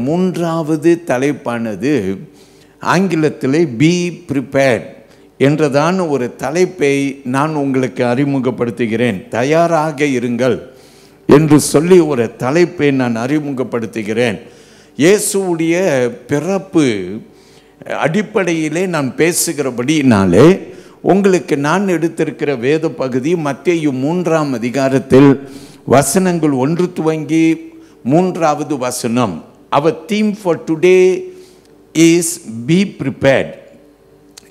மூன்றாவது தலைப்பானது ஆங்கிலத்திலே be prepared என்றதான ஒரு தலைப்பை நான் உங்களுக்கு அறிமுகப்படுத்துகிறேன். தயாராக இருங்கள் என்று சொல்லி ஒரு தலைப்பை நான் அறிமுகப்படுத்துகிறேன். இயேசுவுடைய பிறப்பு அடிப்படையிலே நான் பேசுகிறபடினாலே உங்களுக்கு நான் எடுத்திருக்கிற வேத பகுதி மத்தேயு 3ஆம் அதிகாரத்தில் வசனங்கள் 1 துவங்கி 3வது வசனம். Our theme for today is be prepared,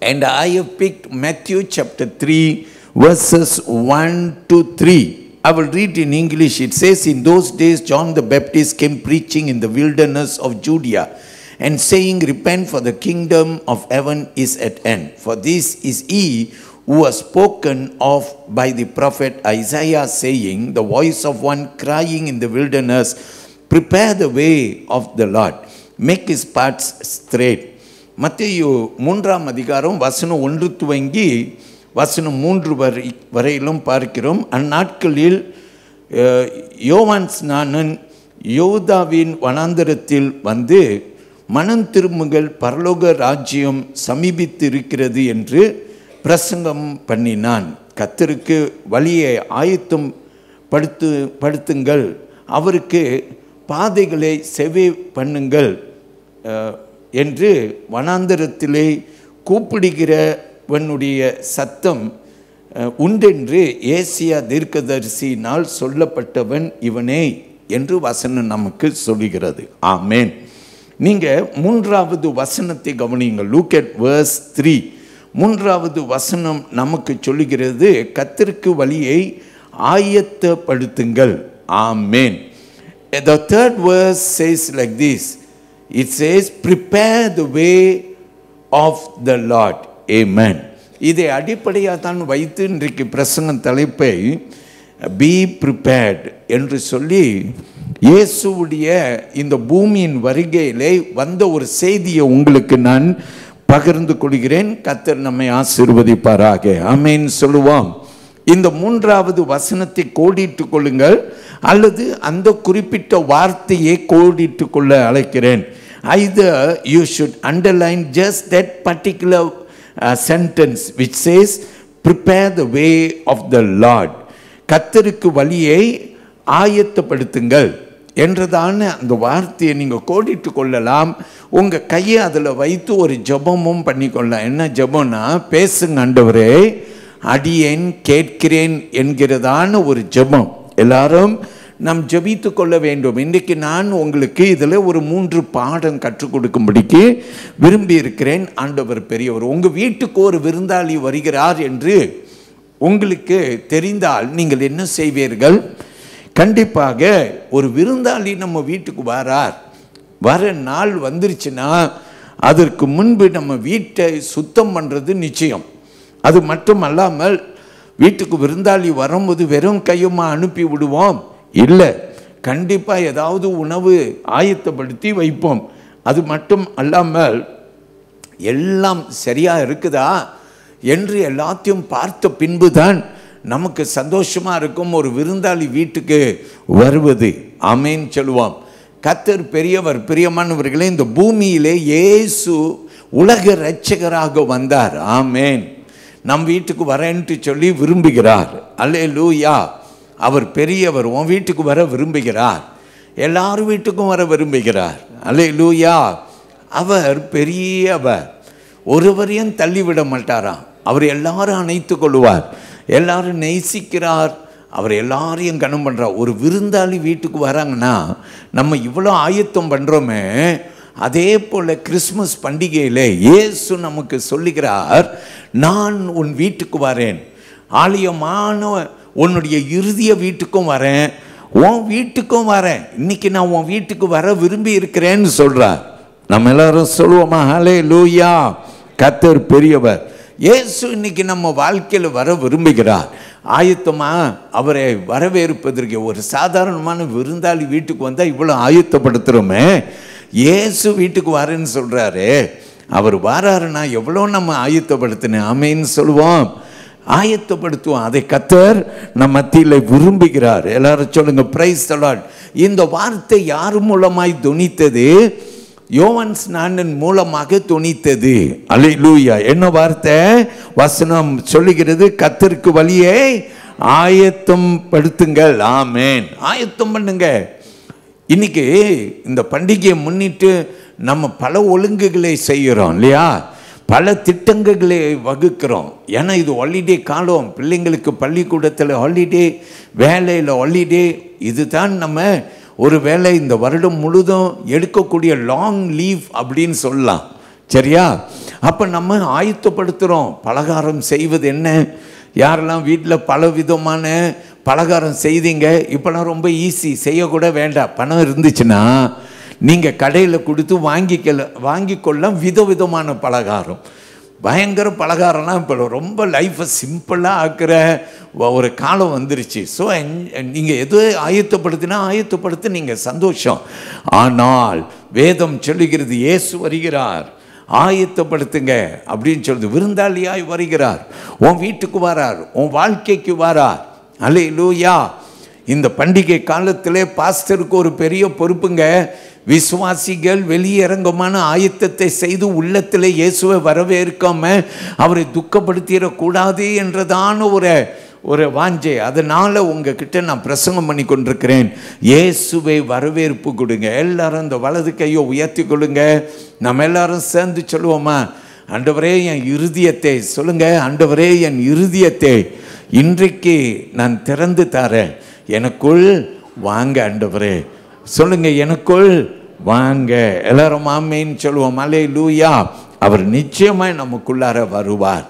and I have picked Matthew chapter 3 verses 1 to 3. I will read in English. It says, in those days John the Baptist came preaching in the wilderness of Judea and saying, repent, for the kingdom of heaven is at hand. For this is he who was spoken of by the prophet Isaiah, saying, the voice of one crying in the wilderness, prepare the way of the Lord, make his paths straight. மத்தேயு 3ஆம் அதிகாரம் வசனம் 1 துவங்கி வசனம் 3 வரையிலும் பார்க்கிறோம். அந்நாட்களில் யோவான் ஸ்நானன் யோதாவின் வனாந்தரத்தில் வந்து, மனம் திரும்புங்கள், பரலோக ராஜ்யம் சமீபித்து இருக்கிறது என்று பிரசங்கம் பண்ணினான். கர்த்தருக்கு வழியை ஆயத்தம் படுத்துங்கள், அவருக்கு பாதைகளை செவி பண்ணுங்கள் என்று வனாந்தரத்திலே கூப்பிடுகிறவனுடைய சத்தம் உண்டென்று ஏசியா தீர்க்கதரிசியினால் சொல்லப்பட்டவன் இவனே என்று வசனம் நமக்கு சொல்லுகிறது. ஆமென். நீங்கள் 3வது வசனத்தை கவனியுங்கள். Look at verse 3. 3வது வசனம் நமக்கு சொல்லுகிறது, கர்த்தருக்கு வழியை ஆயத்தப்படுத்துங்கள். ஆமென். The third verse says like this. It says, prepare the way of the Lord. Amen. இதை அடிப்படையாக தான் வைத்து இன்றைக்கு பிரசங்க தலைப்பை be prepared என்று சொல்லி இயேசுவுடைய இந்த பூமியின் வருகையிலே வந்த ஒரு செய்தியை உங்களுக்கு நான் பகிர்ந்து கொள்கிறேன். கர்த்தர் நம்மை ஆசீர்வதிப்பாராக. ஆமென் சொல்லுவோம். இந்த 3வது வசனத்தை கோடிட்டு கொள்ளுங்கள், அல்லது அந்த குறிப்பிட்ட வார்த்தையை கோடிட்டு கொள்ள அழைக்கிறேன். Either you should underline just that particular sentence which says, prepare the way of the Lord. கர்த்தருக்கு வழியை ஆயத்தப்படுத்துங்கள் என்றதான அந்த வார்த்தையை நீங்கள் கோடிட்டு கொள்ளலாம். உங்கள் கையை அதில் வைத்து ஒரு ஜெபமும் பண்ணிக்கொள்ளலாம். என்ன ஜெபம்னா, பேசுங்க ஆண்டவரே, அடியேன் கேட்கிறேன் என்கிறதான ஒரு ஜெபம் எல்லாரும் நாம் ஜெபித்து கொள்ள வேண்டும். இன்றைக்கு நான் உங்களுக்கு இதில் ஒரு 3 பாடம் கற்றுக் கொடுக்கும்படிக்கு விரும்பி இருக்கிறேன். ஆண்டவர் பெரியவர். உங்கள் வீட்டுக்கு ஒரு விருந்தாளி வருகிறார் என்று உங்களுக்கு தெரிந்தால் நீங்கள் என்ன செய்வீர்கள்? கண்டிப்பாக ஒரு விருந்தாளி நம்ம வீட்டுக்கு வர நாள் வந்துருச்சுன்னா அதற்கு முன்பு நம்ம வீட்டை சுத்தம் பண்ணுறது நிச்சயம். அது மட்டும் அல்லாமல் வீட்டுக்கு விருந்தாளி வரும்போது வெறும் கையுமா அனுப்பி விடுவோம்? இல்லை, கண்டிப்பாக ஏதாவது உணவு ஆயத்தப்படுத்தி வைப்போம். அது மட்டும் அல்லாமல் எல்லாம் சரியாக இருக்குதா என்று எல்லாத்தையும் பார்த்த பின்பு தான் நமக்கு சந்தோஷமாக இருக்கும் ஒரு விருந்தாளி வீட்டுக்கு வருவது. ஆமென் சொல்லுவோம். கர்த்தர் பெரியவர். பிரியமானவர்களே, இந்த பூமியிலே இயேசு உலக இரட்சகராக வந்தார். ஆமென். நம் வீட்டுக்கு வரேன்ட்டு சொல்லி விரும்புகிறார். அல்லேலூயா. அவர் பெரியவர். உன் வீட்டுக்கு வர விரும்புகிறார். எல்லார் வீட்டுக்கும் வர விரும்புகிறார். அல்லேலூயா. அவர் பெரியவர். ஒருவரையும் தள்ளிவிட மாட்டாராம். அவர் எல்லாரும் அணைத்து கொள்வார். எல்லாரும் நேசிக்கிறார். அவர் எல்லாரையும் கனம் பண்ணுறார். ஒரு விருந்தாளி வீட்டுக்கு வராங்கன்னா நம்ம இவ்வளோ ஆயத்தம் பண்ணுறோமே, அதே போல் கிறிஸ்மஸ் பண்டிகையில் இயேசு நமக்கு சொல்லுகிறார், நான் உன் வீட்டுக்கு வரேன், ஆலயமான உன்னுடைய இறுதிய வீட்டுக்கும் வரேன், உன் வீட்டுக்கும் வரேன், இன்னைக்கு நான் உன் வீட்டுக்கு வர விரும்பி இருக்கிறேன்னு சொல்கிறார். நம்ம எல்லாரும் சொல்லுவோமா? ஹல்லேலூயா. கர்த்தர் பெரியவர். இயேசு இன்னைக்கு நம்ம வாழ்க்கையில் வர விரும்புகிறார். ஆயத்தமா அவரை வரவேற்பதற்கு ஒரு சாதாரணமான விருந்தாளி வீட்டுக்கு வந்தால் இவ்வளோ ஆயத்தப்படுத்துகிறோமே, இயேசு வீட்டுக்கு வரேன்னு சொல்கிறாரு. அவர் வராருன்னா எவ்வளோ நம்ம ஆயத்தப்படுத்தினேன். ஆமென்னு சொல்லுவோம். ஆயத்தப்படுத்துவோம். அதை கர்த்தர் நம் மத்தியில் விரும்புகிறார். எல்லாரும் சொல்லுங்க, பிரைஸ் தி லார்ட். இந்த வார்த்தை யார் மூலமாய் துணித்தது? யோவான் ஸ்நானன் மூலமாக துணித்தது. அல்லேலூயா. என்ன வார்த்தை? வசனம் சொல்லுகிறது, கர்த்தருக்கு வழியை ஆயத்தம் படுத்துங்கள். ஆமென். ஆயத்தம் பண்ணுங்க. இன்னைக்கு இந்த பண்டிகையை முன்னிட்டு நம்ம பல ஒழுங்குகளை செய்கிறோம் இல்லையா? பல திட்டங்களை வகுக்கிறோம். ஏன்னா இது ஹாலிடே காலம், பிள்ளைங்களுக்கு பள்ளிக்கூடத்தில் ஹாலிடே, வேலையில் ஹாலிடே. இதுதான் நம்ம ஒரு வேலை இந்த வருடம் முழுதும் எடுக்கக்கூடிய லாங் லீவ் அப்படின்னு சொல்லலாம். சரியா? அப்போ நம்ம ஆயத்தப்படுத்துகிறோம். பலகாரம் செய்வது என்ன? யாரெல்லாம் வீட்டில் பல விதமான பலகாரம் செய்தீங்க? இப்போலாம் ரொம்ப ஈஸி, செய்யக்கூட வேண்டாம். பணம் இருந்துச்சுன்னா நீங்கள் கடையில் கொடுத்து வாங்கிக்கொள்ள விதவிதமான பலகாரம், பயங்கர பலகாரம்லாம் இப்போ ரொம்ப லைஃப்பை சிம்பிளாக ஆக்குற ஒரு காலம் வந்துருச்சு. ஸோ நீங்கள் எது ஆயத்தப்படுத்தி நீங்கள் சந்தோஷம். ஆனால் வேதம் சொல்லுகிறது, இயேசு வருகிறார், ஆயத்தப்படுத்துங்க அப்படின்னு சொல்லுது. விருந்தாளியாய் வருகிறார், உன் வீட்டுக்கு வரார், உன் வாழ்க்கைக்கு வரார். அல்லேலூயா. இந்த பண்டிகை காலத்திலே பாஸ்டருக்கு ஒரு பெரிய பொறுப்புங்க. விசுவாசிகள் வெளியரங்கமான ஆயத்தத்தை செய்து உள்ளத்தில் இயேசுவை வரவேற்காம அவரை துக்கப்படுத்திடக்கூடாது என்றதான ஒரு வாஞ்சை. அதனால் உங்ககிட்ட நான் பிரசங்கம் பண்ணி கொண்டிருக்கிறேன். இயேசுவை வரவேற்பு கொடுங்க. எல்லாரும் இந்த வலது கையை உயர்த்தி கொள்ளுங்க. நம்ம எல்லாரும் சேர்ந்து சொல்லுவோமா? ஆண்டவரே என் இருதயத்தை சொல்லுங்க. ஆண்டவரே என் இருதயத்தை இன்றைக்கு நான் திறந்து தரேன், எனக்குள் வாங்க ஆண்டவரே. சொல்லுங்க, எனக்குள் வாங்க. எல்லாரும் ஆமென் சொல்லுவோம். அல்லேலூயா. அவர் நிச்சயமாய் நமக்குள்ளார வருவார்.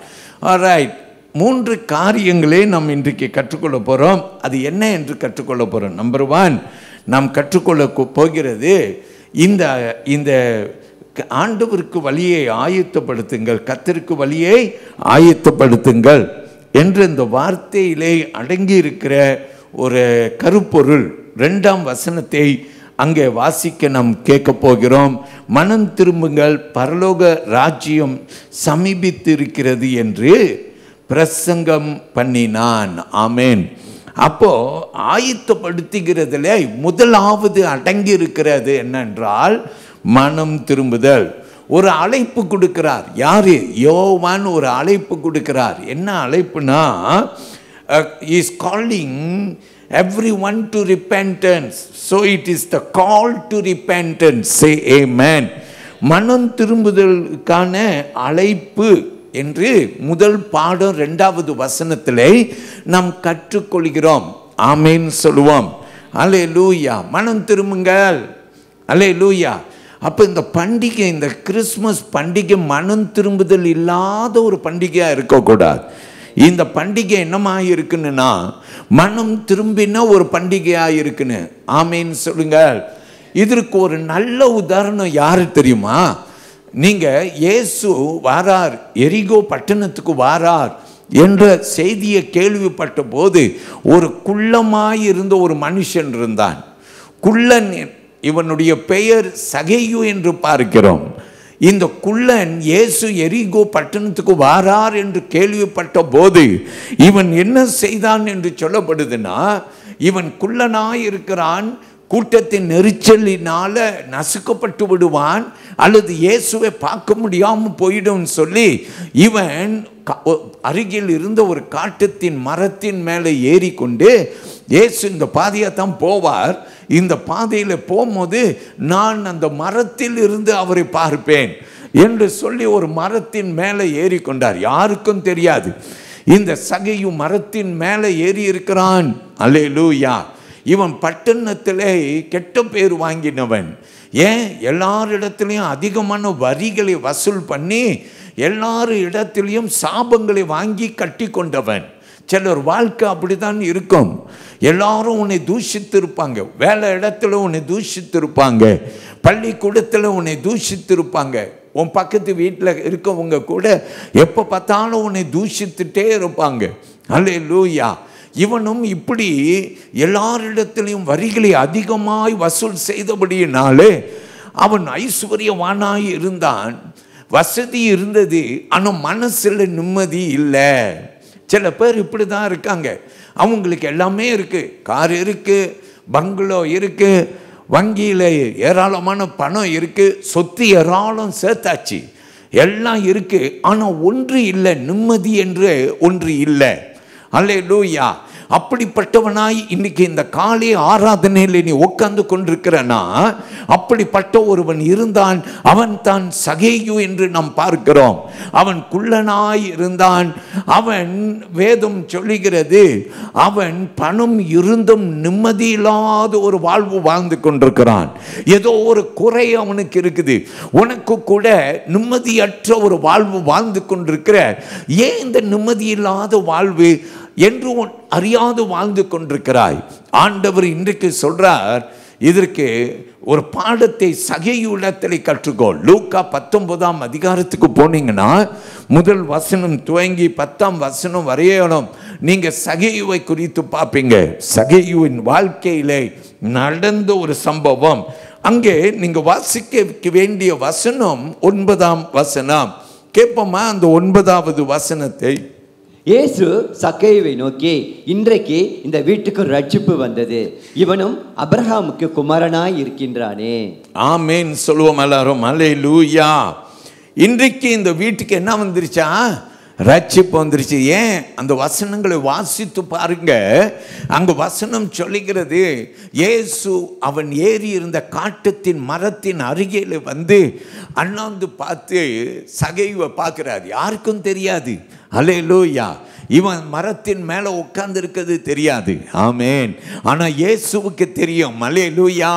ஆல்ரைட். 3 காரியங்களே நாம் இன்றைக்கு கற்றுக்கொள்ள போகிறோம். அது என்ன என்று கற்றுக்கொள்ள போகிறோம்? நம்பர் 1, நாம் கற்றுக்கொள்ள போகிறது இந்த ஆண்டவருக்கு வழியை ஆயத்தப்படுத்துங்கள், கர்த்தருக்கு வழியை ஆயத்தப்படுத்துங்கள் என்று இந்த வார்த்தையிலே அடங்கி இருக்கிற ஒரு கருப்பொருள். 2ஆம் வசனத்தை அங்கே வாசிக்க நாம் கேட்க போகிறோம். மனம் திரும்புங்கள், பரலோக ராஜ்யம் சமீபித்திருக்கிறது என்று பிரசங்கம் பண்ணினான். ஆமென். அப்போ ஆயத்தப்படுத்துகிறதுல முதலாவது அடங்கி இருக்கிறது என்னென்றால் மனம் திரும்புதல். ஒரு அழைப்பு கொடுக்கிறார். யாரு? யோவான் ஒரு அழைப்பு கொடுக்கிறார். என்ன அழைப்புனா, is calling everyone to repentance. So it is the call to repentance. Say amen. மனம் திரும்புதலுக்கான அழைப்பு என்று முதல் பாடம் 2வது வசனத்திலே நாம் கற்றுக்கொள்கிறோம். ஆமென் சொல்லுவோம். அல்லேலூயா. மனம் திரும்புங்கள். அல்லேலூயா. அப்போ இந்த பண்டிகை, இந்த கிறிஸ்மஸ் பண்டிகை மனம் திரும்புதல் இல்லாத ஒரு பண்டிகையாக இருக்கக்கூடாது. இந்த பண்டிகை என்னமாக இருக்குன்னா மனம் திரும்பின ஒரு பண்டிகையாக இருக்குன்னு. ஆமேன்னு சொல்லுங்க. இதற்கு ஒரு நல்ல உதாரணம் யாரு தெரியுமா? நீங்கள் இயேசு வாரார், எரிகோ பட்டணத்துக்கு வாரார் என்ற செய்தியை கேள்விப்பட்ட போது ஒரு குள்ளமாயிருந்த ஒரு மனுஷன் இருந்தான். குள்ளன், இவனுடைய பெயர் சகேயு என்று பார்க்கிறோம். இந்த குள்ளன் இயேசு எரிகோ பட்டணத்துக்கு வாரார் என்று கேள்விப்பட்ட போது இவன் என்ன செய்தான் என்று சொல்லப்படுதுன்னா, இவன் குள்ளனாயிருக்கிறான், கூட்டத்தின் நெரிச்சலினால நசுக்கப்பட்டு விடுவான் அல்லது இயேசுவை பார்க்க முடியாமல் போயிடும் சொல்லி இவன் அருகில் இருந்த ஒரு காட்டத்தின் மரத்தின் மேலே ஏறிக்கொண்டு, இயேசு இந்த பாதையை தான் போவார், இந்த பாதையில் போகும்போது நான் அந்த மரத்தில் இருந்து அவரை பார்ப்பேன் என்று சொல்லி ஒரு மரத்தின் மேலே ஏறிக்கொண்டார். யாருக்கும் தெரியாது இந்த சகையு மரத்தின் மேலே ஏறி இருக்கிறான். அல்லேலூயா. இவன் பட்டணத்திலே கெட்ட பேர் வாங்கினவன். ஏன்? எல்லாரிடத்திலையும் அதிகமான வரிகளை வசூல் பண்ணி எல்லார் இடத்திலையும் சாபங்களை வாங்கி கட்டி கொண்டவன். சிலர் வாழ்க்கை அப்படித்தான் இருக்கும். எல்லாரும் உன்னை தூஷித்திருப்பாங்க, வேலை இடத்துல உன்னை தூஷித்திருப்பாங்க, பள்ளிக்கூடத்தில் உன்னை தூஷித்திருப்பாங்க, உன் பக்கத்து வீட்டில் இருக்கவங்க கூட எப்போ பார்த்தாலும் உன்னை தூஷித்துட்டே இருப்பாங்க. அல்லேலூயா. இவனும் இப்படி எல்லாரிடத்திலையும் வரிகளை அதிகமாய் வசூல் செய்தபடியினாலே அவன் ஐஸ்வர்யவானாய் இருந்தான், வசதி இருந்தது, ஆனால் மனசில் நிம்மதி இல்லை. சில பேர் இப்படி தான் இருக்காங்க. அவங்களுக்கு எல்லாமே இருக்குது, கார் இருக்குது, பங்களோ இருக்கு, வங்கியில் ஏராளமான பணம் இருக்கு, சொத்து ஏராளம் சேர்த்தாச்சு, எல்லாம் இருக்கு. ஆனால் ஒன்று இல்லை, நிம்மதி என்று ஒன்று இல்லை. அல்லேலூயா. அப்படிப்பட்டவனாய் இன்னைக்கு இந்த காலை ஆராதனையில் நீ உட்கார்ந்து கொண்டிருக்கிறனா, அப்படிப்பட்ட ஒருவன் இருந்தான். அவன் தான் சகேயு என்று நாம் பார்க்கிறோம். அவன் குள்ளனாய் இருந்தான். அவன் வேதம் சொல்லுகிறது, அவன் பணம் இருந்தும் நிம்மதியில்லாத ஒரு வாழ்வு வாழ்ந்து கொண்டிருக்கிறான். ஏதோ ஒரு குறை அவனுக்கு இருக்குது. உனக்கு கூட நிம்மதியற்ற ஒரு வாழ்வு வாழ்ந்து கொண்டிருக்கிற, ஏன் இந்த நிம்மதியில்லாத வாழ்வு என்று அறியாது வாழ்ந்து கொண்டிருக்கிறாய்? ஆண்டவர் இன்றைக்கு சொல்றார், இதற்கு ஒரு பாடத்தை சகேயுவிடத்தில் கற்றுக்கொள். லூக்கா 19ஆம் அதிகாரத்துக்கு போனீங்கன்னா முதல் வசனம் துவங்கி 10ஆம் வசனம் வரையணும். நீங்க சகேயுவை குறித்து பார்ப்பீங்க. சகேயுவின் வாழ்க்கையிலே நடந்த ஒரு சம்பவம். அங்கே நீங்க வாசிக்க வேண்டிய வசனம் 9ஆம் வசனம். கேட்போமா அந்த 9வது வசனத்தை? இயேசு சக்கேயுவை நோக்கி, இன்றைக்கு இந்த வீட்டுக்கு ரட்சிப்பு வந்தது, இவனும் அபிரகாமுக்கு குமாரனாய் இருக்கின்றானே. ஆமேன் சொல்லுவோம் எல்லாரும். அல்லேலூயா. இன்றைக்கு இந்த வீட்டுக்கு என்ன வந்துருச்சா? ரட்சிப்பு வந்துருச்சு. ஏன்? அந்த வசனங்களை வாசித்து பாருங்க. அங்க வசனம் சொல்லுகிறது, இயேசு அவன் ஏறி இருந்த காட்டத்தின் மரத்தின் அருகில் வந்து அண்ணாந்து பார்த்து சகேயுவை பார்க்கிறார். யாருக்கும் தெரியாது. அல்லேலூயா. இவன் மரத்தின் மேலே உட்கார்ந்து இருக்கிறது தெரியாது. ஆமேன். ஆனால் இயேசுவுக்கு தெரியும். அல்லேலூயா.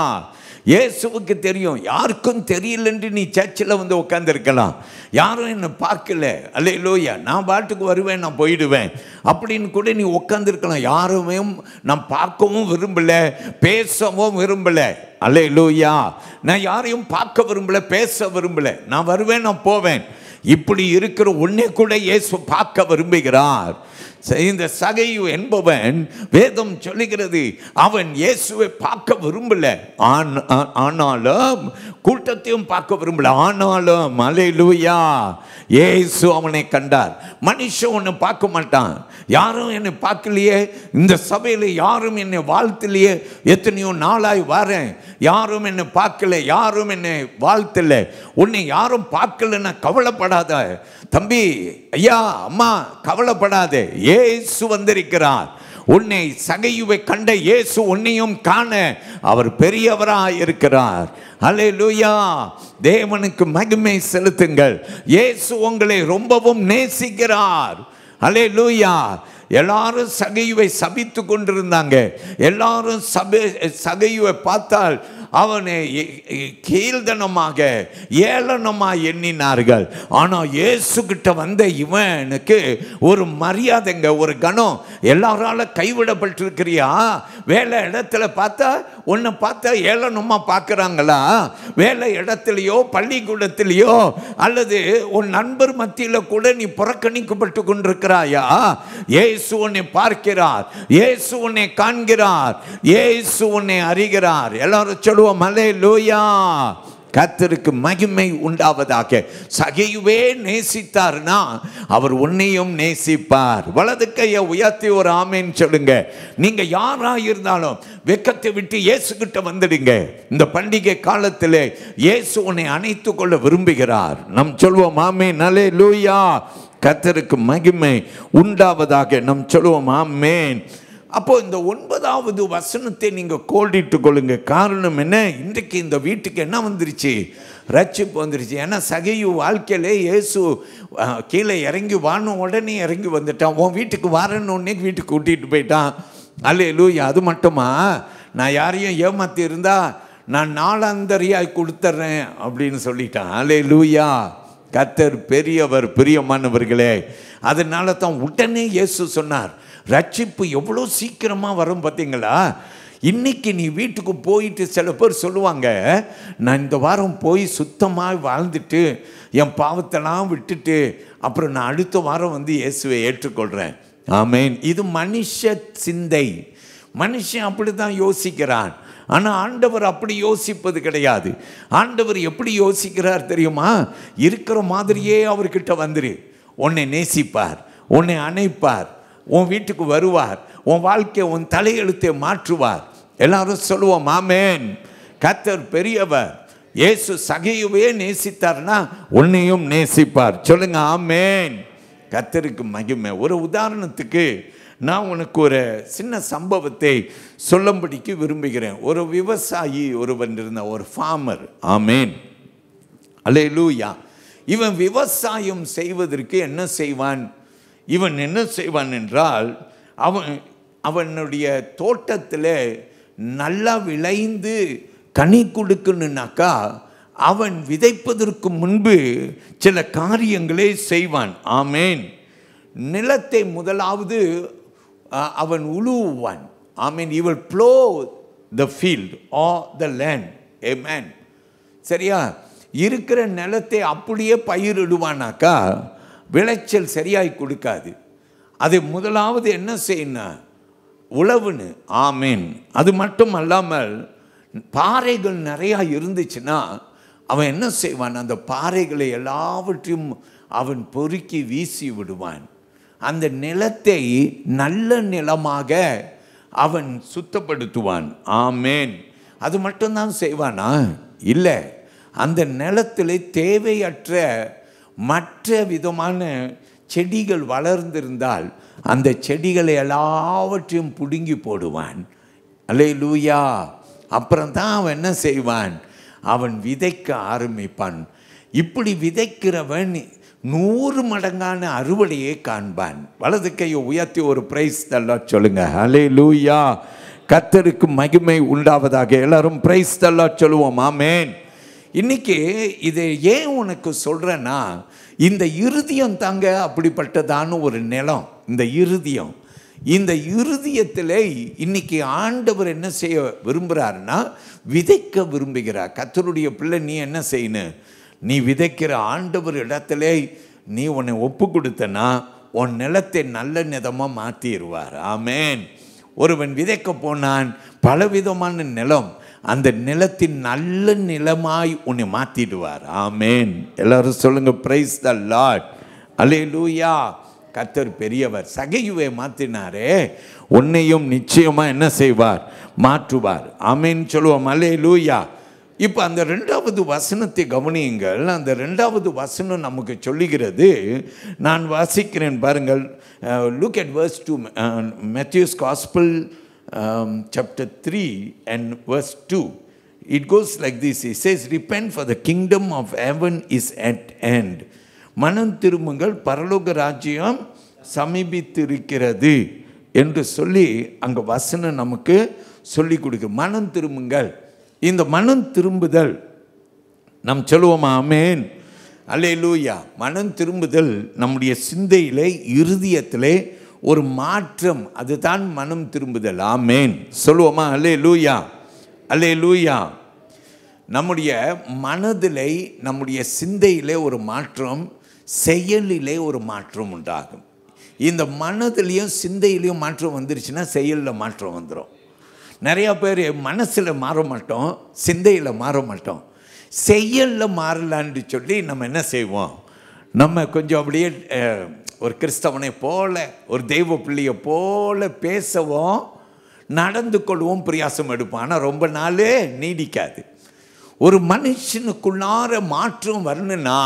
இயேசுவுக்கு தெரியும். யாருக்கும் தெரியலன்று நீ சர்ச்சில் வந்து உட்காந்துருக்கலாம். யாரும் என்னை பார்க்கல, அல்லேலூயா, நான் பாட்டுக்கு வருவேன், நான் போயிடுவேன் அப்படின்னு கூட நீ உட்காந்துருக்கலாம். யாருமே நான் பார்க்கவும் விரும்பலை, பேசவும் விரும்பலை. அல்லேலூயா. நான் யாரையும் பார்க்க விரும்பலை, பேச விரும்பலை, நான் வருவேன், நான் போவேன். இப்படி இருக்கிற உன்னை கூட இயேசு பார்க்க விரும்புகிறார். இந்த சகேயு என்பவன் வேதம் சொல்லுகிறது, அவன் இயேசுவை பார்க்க விரும்பல. ஆனாலும் கூட்டத்தையும் பார்க்க விரும்பல. ஆனாலும் அல்லேலூயா, இயேசு அவனை கண்டார். மனுஷன் ஒன்று பார்க்க மாட்டான். யாரும் என்னை பார்க்கலையே, இந்த சபையில் யாரும் என்னை வாழ்த்தலையே, எத்தனையோ நாளாய் வரேன், யாரும் என்னை பார்க்கல, யாரும் என்னை வாழ்த்தலை. உன்னை யாரும் பார்க்கலன்னா கவலைப்படாத தம்பி, ஐயா, அம்மா, கவலைப்படாதே. இயேசு வந்திருக்கிறார். உன்னை சகேயுவை கண்ட இயேசு உன்னையும் காண அவர் பெரியவராய் இருக்கிறார். அல்லேலூயா. தேவனுக்கு மகிமை செலுத்துங்கள். இயேசு உங்களை ரொம்பவும் நேசிக்கிறார். அல்லேலூயா. எல்லாரும் சகேயுவை சபித்து கொண்டிருந்தாங்க. எல்லாரும் சகேயுவை பார்த்தால் அவனை கீழ்தனமாக ஏளனமாக எண்ணினார்கள். ஆனால் இயேசு கிட்ட வந்த இவனுக்கு ஒரு மரியாதைங்க, ஒரு கணம். எல்லாரால கைவிடப்பட்டிருக்கிறியா? வேலை இடத்துல பார்த்தா உன்னை பார்த்தா ஏளனமாக பார்க்குறாங்களா? வேலை இடத்துலையோ பள்ளிக்கூடத்திலையோ அல்லது உன் நண்பர் மத்தியில் கூட நீ புறக்கணிக்கப்பட்டு கொண்டிருக்கிறாயா? இயேசு உன்னை பார்க்கிறார். இயேசு உன்னை காண்கிறார். இயேசு உன்னை அறிகிறார். எல்லாரும் சொல்லுவோம் அல்லேலூயா. கர்த்தருக்கு மகிமை உண்டாவதாக. சகேயுவே நேசித்தார்னா அவர் உன்னையும் நேசிப்பார். வலது கையை உயர்த்தி ஒரு ஆமேன் சொல்லுங்க. நீங்க யாரா இருந்தாலும் வெக்கத்தை விட்டு இயேசு கிட்ட வந்துடுங்க. இந்த பண்டிகை காலத்தில் இயேசு உன்னை அணைத்துக் கொள்ள விரும்புகிறார். நாம் சொல்வோம் ஆமேன். அல்லேலூயா. கர்த்தருக்கு மகிமை உண்டாவதாக. நாம் சொல்லுவோம் ஆமேன். அப்போ இந்த 9வது வசனத்தை நீங்க கோடிட்டு கொள்ளுங்க. காரணம் என்ன? இன்றைக்கு இந்த வீட்டுக்கு என்ன வந்துருச்சு? ரட்சிப்பு வந்துருச்சு. ஏன்னா சகேயு வாழ்க்கையிலே இயேசு கீழே இறங்கி வான உடனே இறங்கி வந்துட்டான். உன் வீட்டுக்கு வரன்னு உடனே வீட்டுக்கு கூட்டிகிட்டு போயிட்டான். அல்லேலூயா. அது மட்டுமா, நான் யாரையும் ஏமாற்றி இருந்தா நான் நாளாந்தரியாய் கொடுத்துட்றேன் அப்படின்னு சொல்லிட்டான். அல்லேலூயா. கர்த்தர் பெரியவர். பிரியமானவர்களே, அதனால தான் உடனே இயேசு சொன்னார், ரட்சிப்பு எவ்வளோ சீக்கிரமாக வரும் பார்த்தீங்களா? இன்னைக்கு நீ வீட்டுக்கு போயிட்டு சில பேர் சொல்லுவாங்க, நான் இந்த வாரம் போய் சுத்தமாக வாழ்ந்துட்டு என் பாவத்தெல்லாம் விட்டுட்டு அப்புறம் நான் அடுத்த வாரம் வந்து இயேசுவை ஏற்றுக்கொள்கிறேன். ஆமேன். இது மனுஷ சிந்தை. மனுஷன் அப்படி தான் யோசிக்கிறான். ஆனால் ஆண்டவர் அப்படி யோசிப்பது கிடையாது. ஆண்டவர் எப்படி யோசிக்கிறார் தெரியுமா? இருக்கிற மாதிரியே அவர்கிட்ட வந்துரு. உன்னை நேசிப்பார், உன்னை அணைப்பார், உன் வீட்டுக்கு வருவார், உன் வாழ்க்கை, உன் தலையெழுத்தை மாற்றுவார். எல்லாரும் சொல்லுவோம் ஆமென். கர்த்தர் பெரியவர். இயேசு சகையுவே நேசித்தார்னா உன்னையும் நேசிப்பார். சொல்லுங்க ஆமென். கர்த்தருக்கு மகிமை. ஒரு உதாரணத்துக்கு நான் உனக்கு ஒரு சின்ன சம்பவத்தை சொல்லும்படிக்கு விரும்புகிறேன். ஒரு விவசாயி ஒருவன் இருந்தான், ஒரு ஃபார்மர். ஆமென். அல்லேலூயா. இவன் விவசாயம் செய்வதற்கு என்ன செய்வான்? இவன் என்ன செய்வான் என்றால், அவனுடைய தோட்டத்தில் நல்லா விளைந்து கனி கொடுக்கணுன்னாக்கா அவன் விதைப்பதற்கு முன்பு சில காரியங்களே செய்வான். ஆமேன். நிலத்தை முதலாவது அவன் உழுவான். ஆமேன். he will plow the field or the land. amen. சரியா? இருக்கிற நிலத்தை அப்படியே பயிரிடுவானாக்கா விளைச்சல் சரியாய் கொடுக்காது. அதை முதலாவது என்ன செய்யணும்? உழவுன்னு. ஆமேன். அது மட்டும் அல்லாமல் பாறைகள் நிறையா இருந்துச்சுன்னா அவன் என்ன செய்வான்? அந்த பாறைகளை எல்லாவற்றையும் அவன் பொறுக்கி வீசி விடுவான். அந்த நிலத்தை நல்ல நிலமாக அவன் சுத்தப்படுத்துவான். ஆமேன். அது மட்டும்தான் செய்வானா? இல்லை. அந்த நிலத்தில் தேவையற்ற மற்ற விதமான செடிகள் வளர்ந்திருந்தால் அந்த செடிகளை எல்லாவற்றையும் பிடுங்கி போடுவான். அல்லேலூயா. அப்புறம்தான் அவன் என்ன செய்வான்? அவன் விதைக்க ஆரம்பிப்பான். இப்படி விதைக்கிறவன் 100 மடங்கான அறுவடையை காண்பான். வலது கையை உயர்த்தி ஒரு பிரைஸ் தல்லாட் சொல்லுங்க. அல்லேலூயா. கர்த்தருக்கு மகிமை உண்டாவதாக. எல்லாரும் பிரைஸ் தல்லாட் சொல்லுவோம். ஆமென். இன்னைக்கு இதை ஏன் உனக்கு சொல்றேன்னா, இந்த இருதயம் தாங்க அப்படிப்பட்டதான ஒரு நிலம். இந்த இருதயத்தில் இன்னைக்கு ஆண்டவர் என்ன செய்ய விரும்புகிறாருன்னா, விதைக்க விரும்புகிறார். கர்த்தருடைய பிள்ளை, நீ என்ன செய்யணும்? நீ விதைக்கிற ஆண்டவர் இடத்துல நீ உன்னை ஒப்பு கொடுத்தனா உன் நிலத்தை நல்ல நிலமாக மாற்றிடுவார். ஆமேன். ஒருவன் விதைக்க போனான் பலவிதமான நிலம், அந்த நிலத்தின் நல்ல நிலமாய் உன்னை மாற்றிடுவார். ஆமேன். எல்லாரும் சொல்லுங்க பிரைஸ் த லார்ட். அல்லேலூயா. கர்த்தர் பெரியவர். சகையுவை மாற்றினாரே, உன்னையும் நிச்சயமாக என்ன செய்வார்? மாற்றுவார். ஆமேன் சொல்லுவோம். அல்லேலூயா. இப்போ அந்த 2வது வசனத்தை கவனியுங்கள். அந்த 2வது வசனம் நமக்கு சொல்லுகிறது. நான் வாசிக்கிறேன் பாருங்கள். Look at verse 2, Matthew's Gospel chapter 3 and verse 2. It goes like this. It says, repent for the kingdom of heaven is at hand. மனம் திரும்புங்கள், பரலோக ராஜ்யம் சமீபித்திருக்கிறது என்று சொல்லி அங்கே வசனம் நமக்கு சொல்லி கொடுக்கு. மனம் திரும்புங்கள். இந்த மனம் திரும்புதல் நாம் சொல்லுவோமா? ஆமேன். அல்லேலூயா. மனம் திரும்புதல் நம்முடைய சிந்தையிலே, இருதயத்திலே ஒரு மாற்றம், அதுதான் மனம் திரும்புதல். ஆமேன் சொல்லுவோமா? அல்லேலூயா. அல்லேலூயா. நம்முடைய மனதிலே, நம்முடைய சிந்தையிலே ஒரு மாற்றம், செயலிலே ஒரு மாற்றம் உண்டாகும். இந்த மனதிலையும் சிந்தையிலையும் மாற்றம் வந்துருச்சுன்னா செயலில் மாற்றம் வந்துடும். நிறையா பேர் மனசில் மாற மாட்டோம், சிந்தையில் மாற மாட்டோம், செயலில் மாறலான்னு சொல்லி நம்ம என்ன செய்வோம்? நம்ம கொஞ்சம் அப்படியே ஒரு கிறிஸ்தவனை போல, ஒரு தெய்வ பிள்ளையை போல பேசவும் நடந்து கொள்வோம், பிரயாசம் எடுப்போம். ஆனால் ரொம்ப நாளே நீடிக்காது. ஒரு மனுஷனுக்குள்ளார மாற்றம் வரணும்னா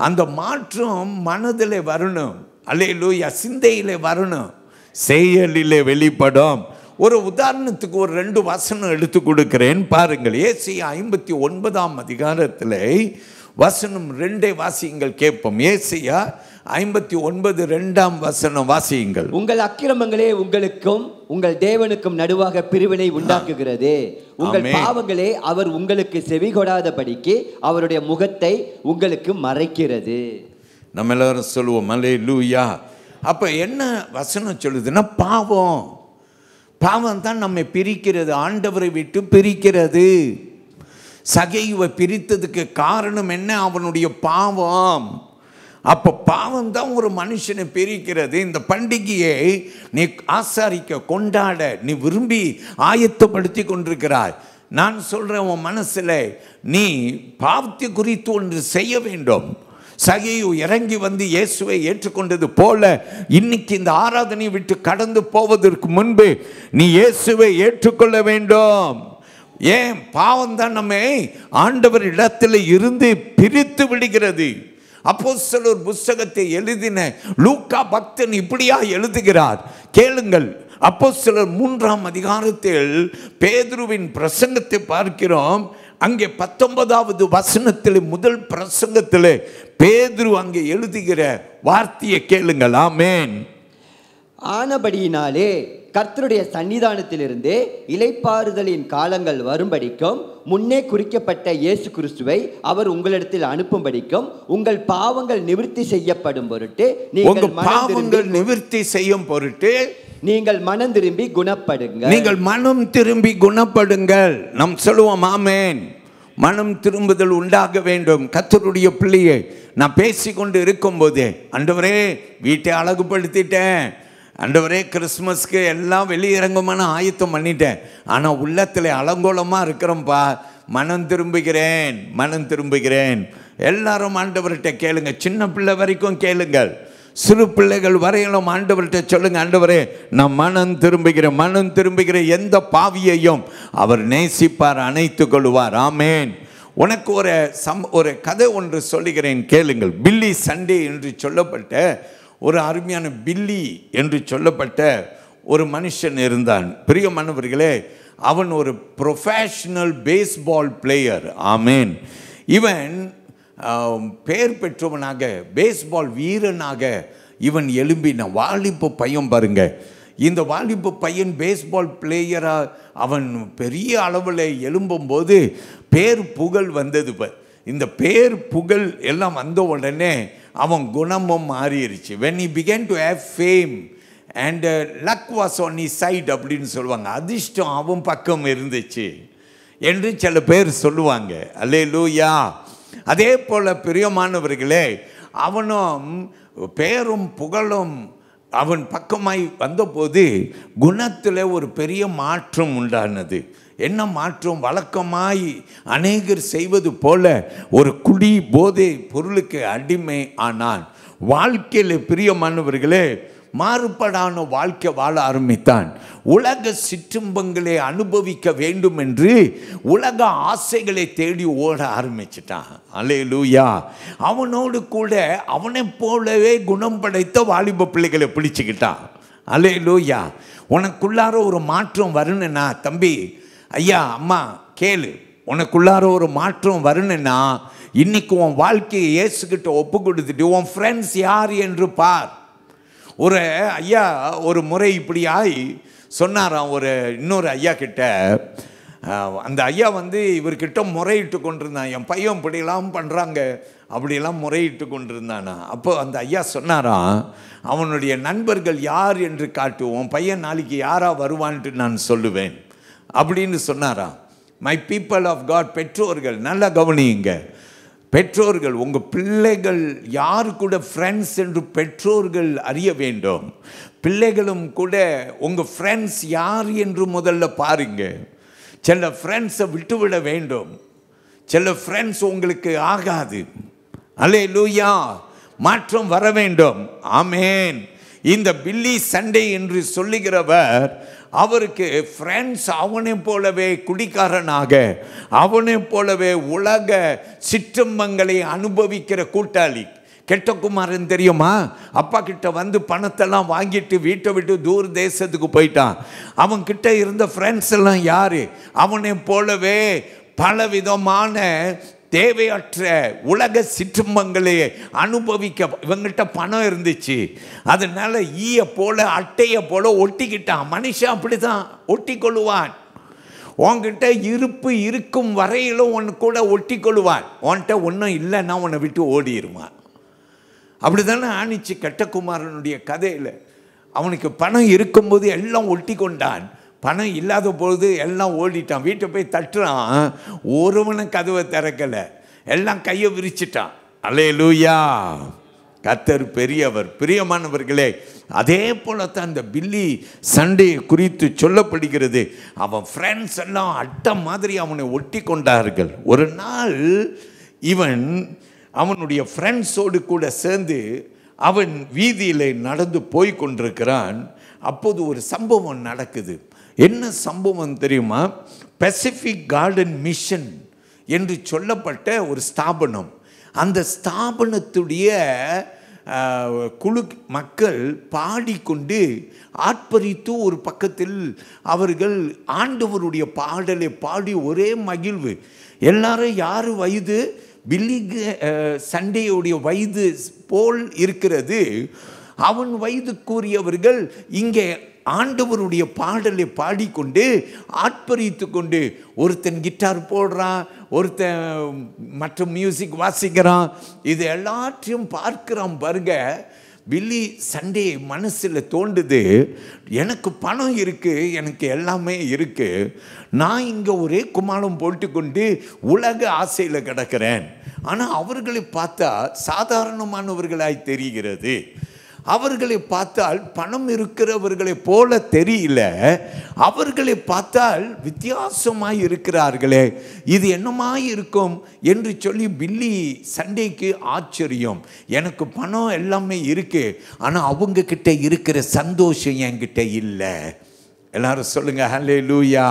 அந்த மாற்றம் மனதில் வரணும். அல்லேலூயா. சிந்தையில் வரணும், செயலிலே வெளிப்படும். ஒரு உதாரணத்துக்கு ஒரு 2 வசனம் எடுத்து கொடுக்கிறேன் பாருங்கள். ஏசாயா 59ஆம் அதிகாரத்தில் வசனம் 2 வாசியுங்கள் கேட்போம். ஏசாயா 59 2ஆம் வசனம் வாசியுங்கள். உங்கள் அக்கிரமங்களே உங்களுக்கும் உங்கள் தேவனுக்கும் நடுவாக பிரிவினை உண்டாக்குகிறது. உங்கள் பாவங்களே அவர் உங்களுக்கு செவி கொடாதபடிக்கு அவருடைய முகத்தை உங்களுக்கு மறைக்கிறது. நம்ம எல்லாரும் சொல்லுவோம் அல்லேலூயா. அப்ப என்ன வசனம் சொல்லுதுன்னா, பாவம் தான் நம்மை பிரிக்கிறது, ஆண்டவரை விட்டு பிரிக்கிறது. சகையுவை பிரித்ததுக்கு காரணம் என்ன? அவனுடைய பாவம். அப்போ பாவம் தான் ஒரு மனுஷனை பிரிக்கிறது. இந்த பண்டிகையை நீ ஆசாரிக்க, கொண்டாட நீ விரும்பி ஆயத்தப்படுத்தி கொண்டிருக்கிறாய். நான் சொல்கிறேன், உன் மனசில் நீ பாவத்தை குறித்து ஒன்று செய்ய வேண்டும். சகேயு இறங்கி வந்து இயேசுவை ஏற்றுக்கொண்டது போல இன்னைக்கு இந்த ஆராதனை விட்டு கடந்து போவதற்கு முன்பு நீ இயேசுவை ஏற்றுக்கொள்ள வேண்டும். ஏன்? பாவம் தான் நம்மை ஆண்டவர் இடத்துல இருந்து பிரித்து விடுகிறது. அப்போஸ்தலர் புத்தகத்தை எழுதின லூக்கா பக்தன் இப்படியா எழுதுகிறார், கேளுங்கள். அப்போஸ்தலர் 3ஆம் அதிகாரத்தில் பேதுருவின் பிரசங்கத்தை பார்க்கிறோம். அங்கே 19வது வசனத்தில் முதல் பிரசங்கத்தில் பேதுரு அங்கே எழுதுகிற வார்த்தையை கேளுங்கள். ஆமென். ஆனபடியினாலே கர்த்தருடைய சன்னிதானத்திலிருந்து இளைப்பாறுதலின் காலங்கள் வரும்படிக்கும் முன்னே குறிக்கப்பட்ட இயேசு கிறிஸ்துவை அவர் உங்களிடத்தில் அனுப்பும்படிக்கும் உங்கள் பாவங்கள் நிவர்த்தி செய்யப்படும் பொருட்டு நீங்கள் மனம் திரும்பி குணப்படுங்கள். நீங்கள் மனம் திரும்பி குணப்படுங்கள். நாம் சொல்லுவோம் ஆமென். மனம் திரும்புதல் உண்டாக வேண்டும். கர்த்தருடைய பிள்ளையை நான் பேசிக்கொண்டு இருக்கும் போதே, ஆண்டவரே வீட்டை அழகுபடுத்திட்டேன், ஆண்டவரே கிறிஸ்மஸ்க்கு எல்லாம் வெளியிறங்கமான ஆயத்தம் பண்ணிட்டேன், ஆனால் உள்ளத்தில் அலங்கோலமாக இருக்கிறோம்ப்பா, மனம் திரும்புகிறேன், மனம் திரும்புகிறேன். எல்லாரும் ஆண்டவர்கிட்ட கேளுங்க. சின்ன பிள்ளை வரைக்கும் கேளுங்கள், சிறு பிள்ளைகள் வரையிலும் ஆண்டவர்கிட்ட சொல்லுங்க, ஆண்டவரே நான் மனம் திரும்புகிறேன், மனம் திரும்புகிற எந்த பாவியையும் அவர் நேசிப்பார், அணைத்து கொள்வார். ஆமேன். உனக்கு ஒரு கதை ஒன்று சொல்லுகிறேன், கேளுங்கள். பில்லி சண்டே என்று சொல்லப்பட்ட ஒரு அருமையான பில்லி என்று சொல்லப்பட்ட ஒரு மனுஷன் இருந்தான். பிரியமானவர்களே, அவன் ஒரு ப்ரொஃபஷனல் பேஸ்பால் பிளேயர். ஆமேன். இவன் பெயர் பெற்றவனாக, பேஸ்பால் வீரனாக இவன் எழும்பின வாலிப பையன். பாருங்க, இந்த வாலிப பையன் பேஸ்பால் பிளேயராக அவன் பெரிய அளவில் எழும்பும்போது பேர் புகழ் வந்தது. இந்த பேர் புகழ் எல்லாம் வந்த உடனே அவன் குணமும் மாறிடுச்சு. when he began to have fame and luck was on his side அப்படின்னு சொல்லுவாங்க, அதிர்ஷ்டம் அவன் பக்கம் இருந்துச்சு என்று சில பேர் சொல்லுவாங்க. அல்லேலூயா. அதே போல பிரியமானவர்களே, அவனும் பேரும் புகழும் அவன் பக்கமாய் வந்தபோது குணத்தில் ஒரு பெரிய மாற்றம் உண்டானது. என்ன மாற்றம்? வழக்கமாய் அநேகர் செய்வது போல ஒரு குடி போதை பொருளுக்கு அடிமை ஆனான். வாழ்க்கையில் பிரியமானவர்களே மாறுபடான வாழ்க்கை வாழ ஆரம்பித்தான். உலக சிற்றும்பங்களை அனுபவிக்க வேண்டும் என்று உலக ஆசைகளை தேடி ஓட ஆரம்பிச்சிட்டான். அல்லேலூயா. அவனோடு கூட அவனை போலவே குணம் படைத்த வாலிப பிள்ளைகளை பிடிச்சுக்கிட்டான். அல்லேலூயா. உனக்குள்ளார ஒரு மாற்றம் வரணுன்னா, தம்பி, ஐயா, அம்மா கேளு, உனக்குள்ளார ஒரு மாற்றம் வரணுன்னா இன்னைக்கு உன் வாழ்க்கையை இயேசுகிட்ட ஒப்பு கொடுத்துட்டு உன் ஃப்ரெண்ட்ஸ் யார் என்று பார். ஒரு ஐயா ஒரு முறை இப்படி ஆகி சொன்னாராம் இன்னொரு ஐயா கிட்ட. அந்த ஐயா இவர்கிட்ட முறையிட்டு கொண்டிருந்தான், என் பையன் இப்படிலாம் பண்ணுறாங்க அப்படியெல்லாம் முறையிட்டு கொண்டிருந்தானா. அப்போ அந்த ஐயா சொன்னாராம், அவனுடைய நண்பர்கள் யார் என்று காட்டு, உன் பையன் நாளைக்கு யாராக வருவான்ட்டு நான் சொல்லுவேன் அப்படின்னு சொன்னாராம். மை பீப்புள் ஆஃப் காட், பெற்றோர்கள் நல்லா கவனியுங்க. பெற்றோர்கள், உங்கள் பிள்ளைகள் யார் கூட ஃப்ரெண்ட்ஸ் என்று பெற்றோர்கள் அறிய வேண்டும். பிள்ளைகளும் கூட உங்கள் ஃப்ரெண்ட்ஸ் யார் என்று முதல்ல பாருங்க. சில ஃப்ரெண்ட்ஸை விட்டுவிட வேண்டும். சில ஃப்ரெண்ட்ஸ் உங்களுக்கு ஆகாது. அல்லேலூயா. மாற்றம் வர வேண்டும். ஆமேன். இந்த பில்லி சண்டே என்று சொல்லுகிறவர், அவருக்கு ஃப்ரெண்ட்ஸ் அவனை போலவே குடிக்காரனாக, அவனை போலவே உலக சிற்றம்பங்களை அனுபவிக்கிற கூட்டாளி. கெட்ட குமாரன் தெரியுமா? அப்பா கிட்ட பணத்தெல்லாம் வாங்கிட்டு வீட்டை விட்டு தூர தேசத்துக்கு போயிட்டான். அவன்கிட்ட இருந்த ஃப்ரெண்ட்ஸ் எல்லாம் யாரு? அவனை போலவே பலவிதமான தேவையற்ற உலக சிற்றும்பங்களை அனுபவிக்க இவங்கிட்ட பணம் இருந்துச்சு. அதனால ஈய போல அட்டையை போல ஒட்டிக்கிட்டான். மனுஷன் அப்படிதான் ஒட்டி கொள்ளுவான். உன்கிட்ட இருப்பு இருக்கும் வரையிலும் உன் கூட ஒட்டி கொள்ளுவான். உன்கிட்ட ஒன்றும் இல்லைன்னா உன்னை விட்டு ஓடிடுவான். அப்படி தானே ஆணிச்சு கெட்டகுமாரனுடைய கதையில். அவனுக்கு பணம் இருக்கும்போது எல்லாம் ஒட்டி கொண்டான், பணம் இல்லாத பொழுது எல்லாம் ஓடிட்டான். வீட்டை போய் தட்டுறான், ஒருவனை கதவை திறக்கலை, எல்லாம் கையை விரிச்சிட்டான். அல்லேலூயா. கர்த்தர் பெரியவர். பிரியமானவர்களே, அதே போலத்தான் இந்த பில்லி சண்டே குறித்து சொல்லப்படுகிறது. அவன் ஃப்ரெண்ட்ஸ் எல்லாம் அட்டை மாதிரி அவனை ஒட்டி கொண்டார்கள். ஒரு நாள் இவன் அவனுடைய ஃப்ரெண்ட்ஸோடு கூட சேர்ந்து அவன் வீதியில் நடந்து போய் கொண்டிருக்கிறான். அப்போது ஒரு சம்பவம் நடக்குது. என்ன சம்பவம் தெரியுமா? பசிபிக் கார்டன் மிஷன் என்று சொல்லப்பட்ட ஒரு ஸ்தாபனம். அந்த ஸ்தாபனத்துடைய குழு மக்கள் பாடிக்கொண்டு ஆர்ப்பரித்து ஒரு பக்கத்தில் அவர்கள் ஆண்டவருடைய பாடலை பாடி ஒரே மகிழ்வு. எல்லாரும் யார் வயது? பில்லி சண்டேயுடைய வயது போல் இருக்கிறது. அவன் வயதுக்குரியவர்கள் இங்கே ஆண்டவருடைய பாடலை பாடிக்கொண்டு ஆர்ப்பரித்து கொண்டு, ஒருத்தன் கிட்டார் போடுறான், ஒருத்தன் மற்ற மியூசிக் வாசிக்கிறான். இது எல்லாத்தையும் பார்க்கிறான் பாருங்க. பில்லி சண்டே மனசில் தோண்டுது, எனக்கு பணம் இருக்குது, எனக்கு எல்லாமே இருக்குது, நான் இங்கே ஒரே குமாரம் போட்டுக்கொண்டு உலக ஆசையில் கிடக்கிறேன். ஆனால் அவர்களை பார்த்தா சாதாரணமானவர்களாய் தெரிகிறது. அவர்களை பார்த்தால் பணம் இருக்கிறவர்களை போல தெரியல. அவர்களை பார்த்தால் வித்தியாசமாய் இருக்கிறார்களே, இது என்னமாய் இருக்கும் என்று சொல்லி பில்லி சண்டேக்கு ஆச்சரியம். எனக்கு பணம் எல்லாமே இருக்கு, ஆனால் அவங்க கிட்ட இருக்கிற சந்தோஷம் என்கிட்ட இல்லை. எல்லாரும் சொல்லுங்க ஹல்லேலூயா.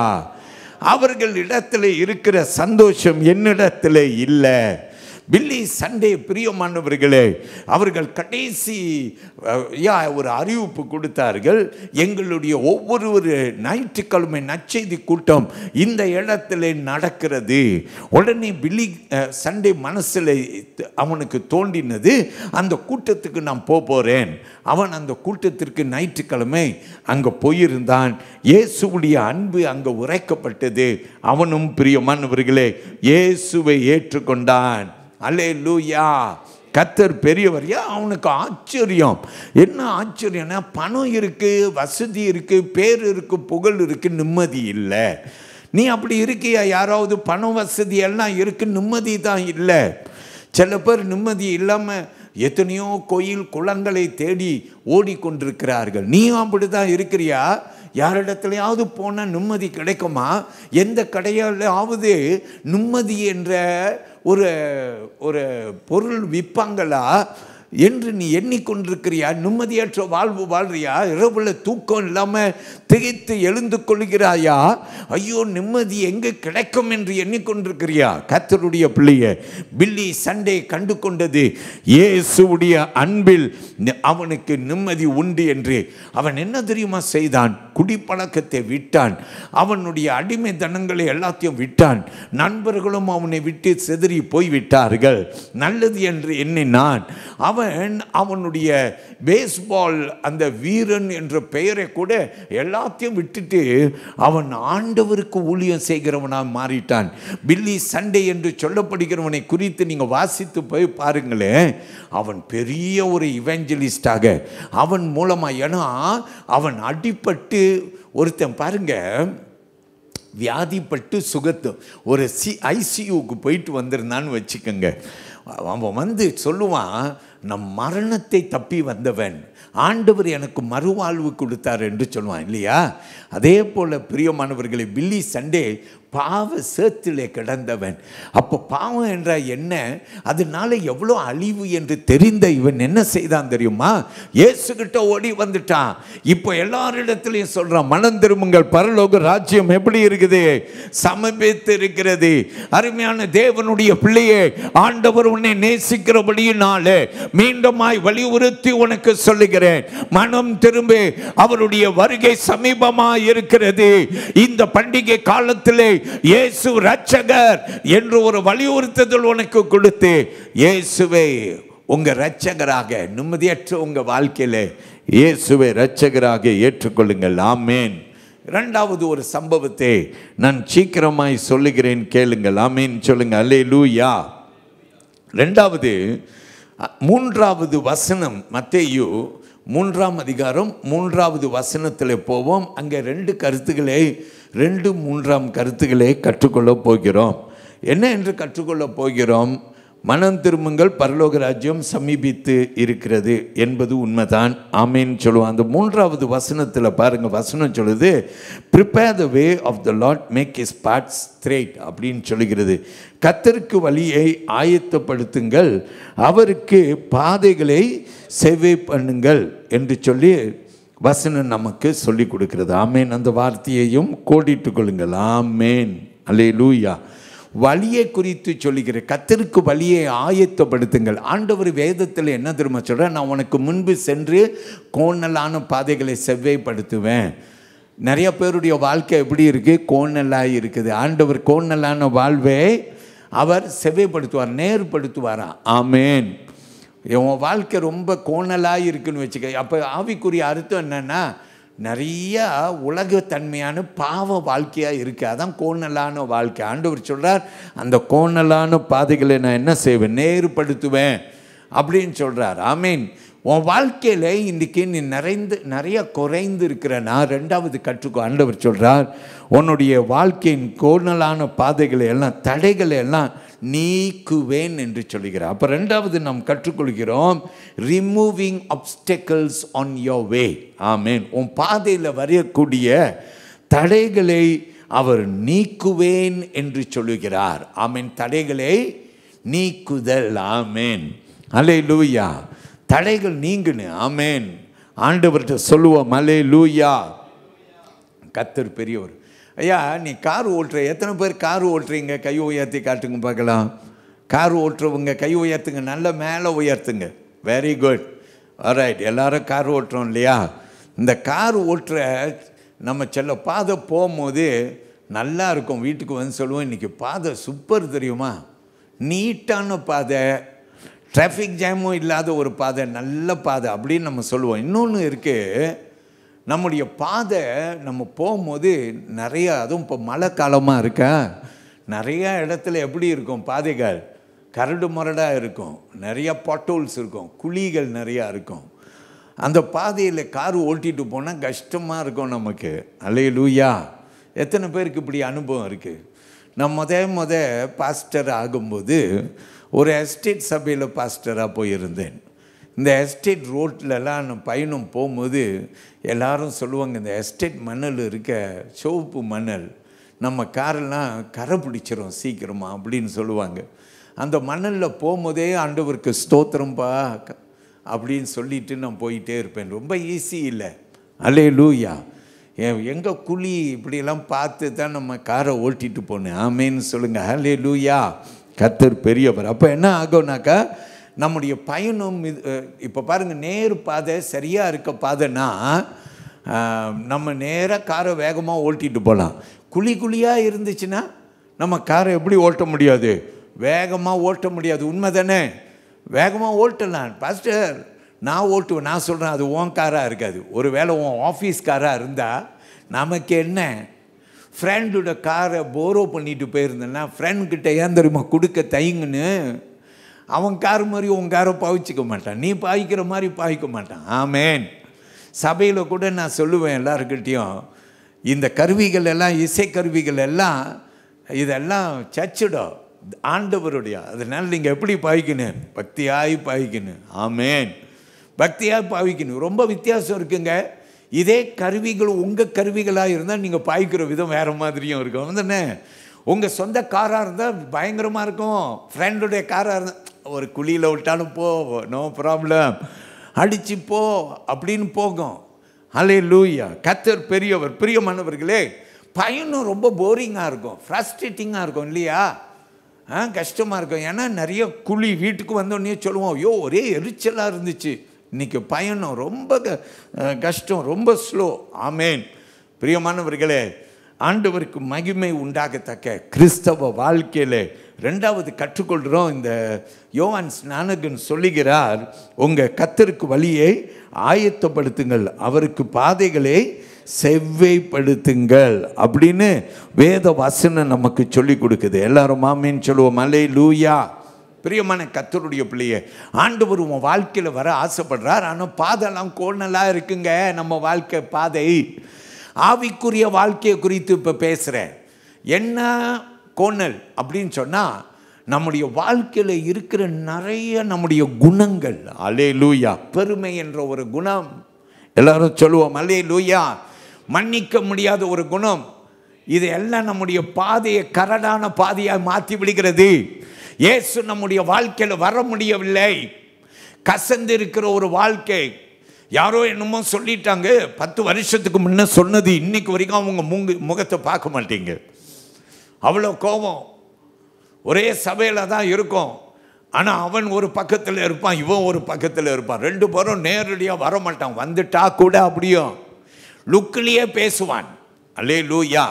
அவர்களிடத்தில் இருக்கிற சந்தோஷம் என்னிடத்தில் இல்லை. பில்லி சண்டே பிரியமானவர்களே, அவர்கள் கடைசி ஒரு அறிவிப்பு கொடுத்தார்கள். எங்களுடைய ஒவ்வொரு ஞாயிற்றுக்கிழமை நற்செய்தி கூட்டம் இந்த இடத்துல நடக்கிறது. உடனே பில்லி சண்டே மனசில் அவனுக்கு தோன்றினது, அந்த கூட்டத்துக்கு நான் போகிறேன். அவன் அந்த கூட்டத்திற்கு ஞாயிற்றுக்கிழமை அங்கே போயிருந்தான். இயேசுவுடைய அன்பு அங்கே உரைக்கப்பட்டது. அவனும் பிரியமானவர்களே இயேசுவை ஏற்றுக்கொண்டான். அல்லேலூயா. கர்த்தர் பெரியவர். அவனுக்கு ஆச்சரியம். என்ன ஆச்சரியம்னா, பணம் இருக்குது, வசதி இருக்குது, பேர் இருக்குது, புகழ் இருக்குது, நிம்மதி இல்லை. நீ அப்படி இருக்கியா? யாராவது பணம் வசதி எல்லாம் இருக்குது, நிம்மதி தான் இல்லை. சில பேர் நிம்மதி இல்லாமல் எத்தனையோ கோயில் குளங்களை தேடி ஓடிக்கொண்டிருக்கிறார்கள். நீயும் அப்படி தான் இருக்கிறியா? யாரிடத்துலையாவது போனால் நிம்மதி கிடைக்குமா? எந்த கடையாவது நிம்மதி என்ற ஒரு பொருள் விற்பாங்களா என்று நீ எண்ணிக்கொண்டிருக்கிறியா? நிம்மதியற்ற வாழ்வு வாழ்றியா? இரவுல தூக்கம் இல்லாமல் திகைத்து எழுந்து கொள்கிறாயா? ஐயோ, நிம்மதி எங்கே கிடைக்கும் என்று எண்ணிக்கொண்டிருக்கிறியா? கர்த்தருடைய பிள்ளையே, பில்லி சண்டே கண்டு கொண்டது இயேசுவுடைய அன்பில் அவனுக்கு நிம்மதி உண்டு என்று. அவன் என்ன தெரியுமா செய்தான்? குடிப்பழக்கத்தை விட்டான். அவனுடைய அடிமை தனங்களை எல்லாத்தையும் விட்டான். நண்பர்களும் அவனை விட்டு சிதறி போய்விட்டார்கள். நல்லது என்று எண்ணினான். அவனுடைய பேஸ்பால் அந்த வீரன் என்ற பெயரை கூட எல்லாத்தையும் விட்டுட்டு அவன் ஆண்டவருக்கு ஊழியம் செய்கிறவனாக மாறிட்டான். பில்லி சண்டே என்று சொல்லப்படுகிறவனை குறித்து நீங்கள் வாசித்து போய் பாருங்களேன். அவன் பெரிய ஒரு இவெஞ்சலிஸ்டாக அவன் மூலமாக, ஏன்னா அவன் அடிபட்டு ஒருத்தன் பாருங்க வியாதிப்பட்டு சுகத்து ஒரு ஐசியூக்கு போயிட்டு வந்திருந்தான்னு வச்சுக்கோங்க. அவன் சொல்லுவான், நம் மரணத்தை தப்பி வந்தவன், ஆண்டவர் எனக்கு மறுவாழ்வு கொடுத்தார் என்று சொல்லுவான் இல்லையா? அதே போல் பிரியமானவர்களை, பில்லி சண்டே பாவ சேத்திலே கிடந்தவன். அப்போ பாவம் என்றால் என்ன, அதனால எவ்வளோ அழிவு என்று தெரிந்த இவன் என்ன செய்தான் தெரியுமா? இயேசுகிட்ட ஓடி வந்துட்டான். இப்போ எல்லாரிடத்துலையும் சொல்கிறான், மனம் திரும்புங்கள், பரலோக ராஜ்யம் எப்படி இருக்குது? சமீபித்து இருக்கிறது. அருமையான தேவனுடைய பிள்ளையே, ஆண்டவர் உன்னை நேசிக்கிறபடியினாலே மீண்டுமாய் வலியுறுத்தி உனக்கு சொல்லுகிறேன், மனம் திரும்பி, அவருடைய வருகை சமீபமாய் இருக்கிறது. இந்த பண்டிகை காலத்திலே இயேசு இரட்சகர் என்று ஒரு வலியுறுத்துதல் உனக்கு கொடுத்து, இயேசுவை உங்க இரட்சகராக, நிம்மதியற்ற உங்க வாழ்க்கையில இயேசுவை இரட்சகராக ஏற்றுக்கொள்ளுங்கள். ஆமேன். இரண்டாவது ஒரு சம்பவத்தை நான் சீக்கிரமாய் சொல்லுகிறேன், கேளுங்கள். ஆமேன் சொல்லுங்க. அல்லேலூயா. இரண்டாவது 3வது வசனம், மத்தேயு 3ஆம் அதிகாரம் 3வது வசனத்தில் போவோம். அங்கே 2 கருத்துக்களை, 2 3ஆம் கருத்துக்களை கற்றுக்கொள்ள போகிறோம். என்ன என்று கற்றுக்கொள்ள போகிறோம்? மனம் திரும்புங்கள், பரலோக ராஜ்யம் சமீபித்து இருக்கிறது என்பது உண்மைதான். ஆமேன் சொல்லுவோம். அந்த 3வது வசனத்தில் பாருங்கள், வசனம் சொல்லுது, prepare the way of the Lord, make his paths straight அப்படின்னு சொல்லுகிறது. கர்த்தருக்கு வழியை ஆயத்தப்படுத்துங்கள், அவருக்கு பாதைகளை செவ்வை பண்ணுங்கள் என்று சொல்லி வசனம் நமக்கு சொல்லி கொடுக்கிறது. ஆமேன். அந்த வார்த்தையையும் கோடிட்டு கொள்ளுங்கள். ஆமேன். அல்லேலூயா. வழியை குறித்து சொல்லுகிற கர்த்தருக்கு வழியை ஆயத்தப்படுத்துங்கள். ஆண்டவர் வேதத்தில் என்ன தெரியுமா சொல்கிறேன்? நான் உனக்கு முன்பு சென்று கோணலான பாதைகளை செவ்வைப்படுத்துவேன். நிறைய பேருடைய வாழ்க்கை எப்படி இருக்குது? கோணலாக இருக்குது. ஆண்டவர் கோணலான வாழ்வை அவர் செவ்வைப்படுத்துவார், நேர்படுத்துவாரா. ஆமேன். உன் வாழ்க்கை ரொம்ப கோணலாக இருக்குன்னு வச்சுக்க. அப்போ ஆவிக்குரிய அர்த்தம் என்னென்னா, நிறையா உலகத்தன்மையான பாவ வாழ்க்கையாக இருக்குது. அதான் கோணலான வாழ்க்கை. ஆண்டவர் சொல்கிறார், அந்த கோணலான பாதைகளை நான் என்ன செய்வேன்? நேர்படுத்துவேன் அப்படின்னு சொல்கிறார். ஆமீன். உன் வாழ்க்கையில் இன்றைக்கி நீ நிறைய குறைந்து இருக்கிறனா, 2வது கற்றுக்கோ. ஆண்டவர் சொல்கிறார், உன்னுடைய வாழ்க்கையின் கோணலான பாதைகளை எல்லாம், தடைகளை எல்லாம் நீக்குவேன் என்று சொல்கிறார். அப்போ 2வது நாம் கற்றுக்கொள்கிறோம், removing obstacles on your way. Amen. உன் பாதையில் வரக்கூடிய தடைகளை அவர் நீக்குவேன் என்று சொல்லுகிறார். ஆமேன். தடைகளை நீக்குதல். ஆமேன். அல்லேலூயா. தடைகள் நீங்குன்னு. ஆமேன். ஆண்டவர்கிட்ட சொல்லுவோம், அல்லேலூயா. கர்த்தர் பெரியவர். ஐயா, நீ கார் ஓட்டுற, எத்தனை பேர் கார் ஓட்டுறீங்க? கை உயர்த்தி காட்டுங்க பார்க்கலாம். கார் ஓட்டுறவங்க கை உயர்த்துங்க, நல்ல மேலே உயர்த்துங்க. Very good. ஆல்ரைட். எல்லாரும் கார் ஓட்டுறோம் இல்லையா? இந்த கார் ஓட்டுற நம்ம சில பாதை போகும்போது நல்லா இருக்கும். வீட்டுக்கு வந்து சொல்லுவோம், இன்றைக்கி பாதை சூப்பர் தெரியுமா, நீட்டான பாதை, டிராஃபிக் ஜாமும் இல்லாத ஒரு பாதை, நல்ல பாதை அப்படின்னு நம்ம சொல்லுவோம். இன்னொன்று இருக்குது, நம்முடைய பாதை நம்ம போகும்போது நிறையா, அதுவும் இப்போ மழை காலமாக இருக்கா, நிறையா இடத்துல எப்படி இருக்கும் பாதைகள்? கரடு முரடாக இருக்கும், நிறையா பாட்டோல்ஸ் இருக்கும், குழிகள் நிறையா இருக்கும். அந்த பாதையில் கார் ஓட்டிகிட்டு போனால் கஷ்டமாக இருக்கும் நமக்கு. அல்லேலூயா. எத்தனை பேருக்கு இப்படி அனுபவம் இருக்குது? நான் முத பாஸ்டர் ஆகும்போது ஒரு எஸ்டேட் சபையில் பாஸ்டராக போயிருந்தேன். இந்த எஸ்டேட் ரோட்லலாம் நான் பயணம் போகும்போது எல்லோரும் சொல்லுவாங்க, இந்த எஸ்டேட் மணல் இருக்க, சிவப்பு மணல், நம்ம காரெல்லாம் கரை பிடிச்சிரும் சீக்கிரமாக அப்படின்னு சொல்லுவாங்க. அந்த மணலில் போகும்போதே ஆண்டவருக்கு ஸ்தோத்திரம்பா அப்படின்னு சொல்லிட்டு நான் போயிட்டே இருப்பேன். ரொம்ப ஈஸி இல்லை. அல்லேலூயா. எங்கே குழி இப்படியெல்லாம் பார்த்து தான் நம்ம காரை ஓட்டிகிட்டு போனேன். ஆமேன்னு சொல்லுங்கள். அல்லேலூயா. கர்த்தர் பெரியவர். அப்போ என்ன ஆகும்னாக்கா, நம்முடைய பயணம் இப்போ பாருங்கள், நேர் பாதை சரியாக இருக்க பாதைன்னா நம்ம நேராக காரை வேகமாக ஓட்டிகிட்டு போகலாம். குழியாக இருந்துச்சுன்னா நம்ம காரை எப்படி ஓட்ட முடியாது? வேகமாக ஓட்ட முடியாது. உண்மை தானே? வேகமாக ஓட்டலாம் பாஸ்டர், நான் ஓட்டுவேன். நான் சொல்கிறேன், அது உன் காராக இருக்காது. ஒரு வேளை உன் ஆஃபீஸ் காராக இருந்தால் நமக்கு என்ன? ஃப்ரெண்டோட காரை போரோ பண்ணிட்டு போயிருந்தேன்னா ஃப்ரெண்ட்கிட்ட ஏன் தெரியுமா கொடுக்க தயங்குன்னு, அவன் கார் மாதிரி உன் காரை பாவிச்சிக்க மாட்டான், நீ பாவிக்கிற மாதிரி பாவிக்க மாட்டான். ஆமேன். சபையில் கூட நான் சொல்லுவேன் எல்லாருக்கிட்டையும், இந்த கருவிகள் எல்லாம், இசை கருவிகள் எல்லாம், இதெல்லாம் சர்ச்சிடும் ஆண்டவருடைய. அதனால் நீங்கள் எப்படி பாவிக்கணும்? பக்தியாய் பாவிக்கணும். ஆமேன். பக்தியாக பாவிக்கணும். ரொம்ப வித்தியாசம் இருக்குங்க. இதே கருவிகள் உங்கள் கருவிகளாக இருந்தால் நீங்கள் பாய்க்கிற விதம் வேறு மாதிரியும் இருக்கும் தானே. உங்கள் சொந்த காராக இருந்தால் பயங்கரமாக இருக்கும். ஃப்ரெண்டுடைய காராக இருந்தால் ஒரு குழியில் விட்டாலும் போ, நோ ப்ராப்ளம், அடிச்சு போ அப்படின்னு போகும். அல்லேலூயா. கர்த்தர் பெரியவர். பிரியமானவர்களே, பயணம் ரொம்ப போரிங்காக இருக்கும், ஃப்ரஸ்ட்ரேட்டிங்காக இருக்கும் இல்லையா? கஷ்டமாக இருக்கும். ஏன்னா நிறைய குழி. வீட்டுக்கு வந்தோடனே சொல்லுவோம், ஐயோ ஒரே எரிச்சலாக இருந்துச்சு, இன்றைக்கி பயணம் ரொம்ப கஷ்டம், ரொம்ப ஸ்லோ. ஆமேன். பிரியமானவர்களே, ஆண்டவருக்கு மகிமை உண்டாகத்தக்க கிறிஸ்தவ வாழ்க்கையில் 2வது கற்றுக்கொள்கிறோம். இந்த யோவான் ஸ்நானகன் சொல்லுகிறார், உங்கள் கர்த்தருக்கு வழியை ஆயத்தப்படுத்துங்கள், அவருக்கு பாதைகளை செவ்வைப்படுத்துங்கள் அப்படின்னு வேத வசனம் நமக்கு சொல்லி கொடுக்குது. எல்லாரும் ஆமேன்னு சொல்லுவோம். அல்லேலூயா. பிரியமான கர்த்தருடைய பிள்ளையே, ஆண்டவர் உன் வாழ்க்கையில் வர ஆசைப்படுறார். ஆனால் பாதெல்லாம் கோணலாக இருக்குங்க. நம்ம வாழ்க்கை பாதை, ஆவிக்குரிய வாழ்க்கையை குறித்து இப்போ பேசுகிறேன். என்ன கோணல் அப்படின்னு சொன்னால், நம்முடைய வாழ்க்கையில் இருக்கிற நிறைய நம்முடைய குணங்கள், அல்லேலூயா, பெருமை என்ற ஒரு குணம், எல்லாரும் சொல்லுவோம் அல்லேலூயா, மன்னிக்க முடியாத ஒரு குணம், இது எல்லாம் நம்முடைய பாதையை கரடான பாதையாக மாற்றி விடுகிறது. இயேசு நம்முடைய வாழ்க்கையில் வர முடியவில்லை. கசந்து இருக்கிற ஒரு வாழ்க்கை. யாரோ என்னமோ சொல்லிட்டாங்க, 10 வருஷத்துக்கு முன்ன சொன்னது இன்னைக்கு வரைக்கும் அவங்க முகத்தை பார்க்க மாட்டீங்க. அவ்வளோ கோபம். ஒரே சபையில் தான் இருக்கும், ஆனால் அவன் ஒரு பக்கத்தில் இருப்பான், இவன் ஒரு பக்கத்தில் இருப்பான். 2 பேரும் நேரடியாக வர மாட்டான். வந்துட்டா கூட அப்படியும் லுக்கிலேயே பேசுவான். அல்லேலூயா.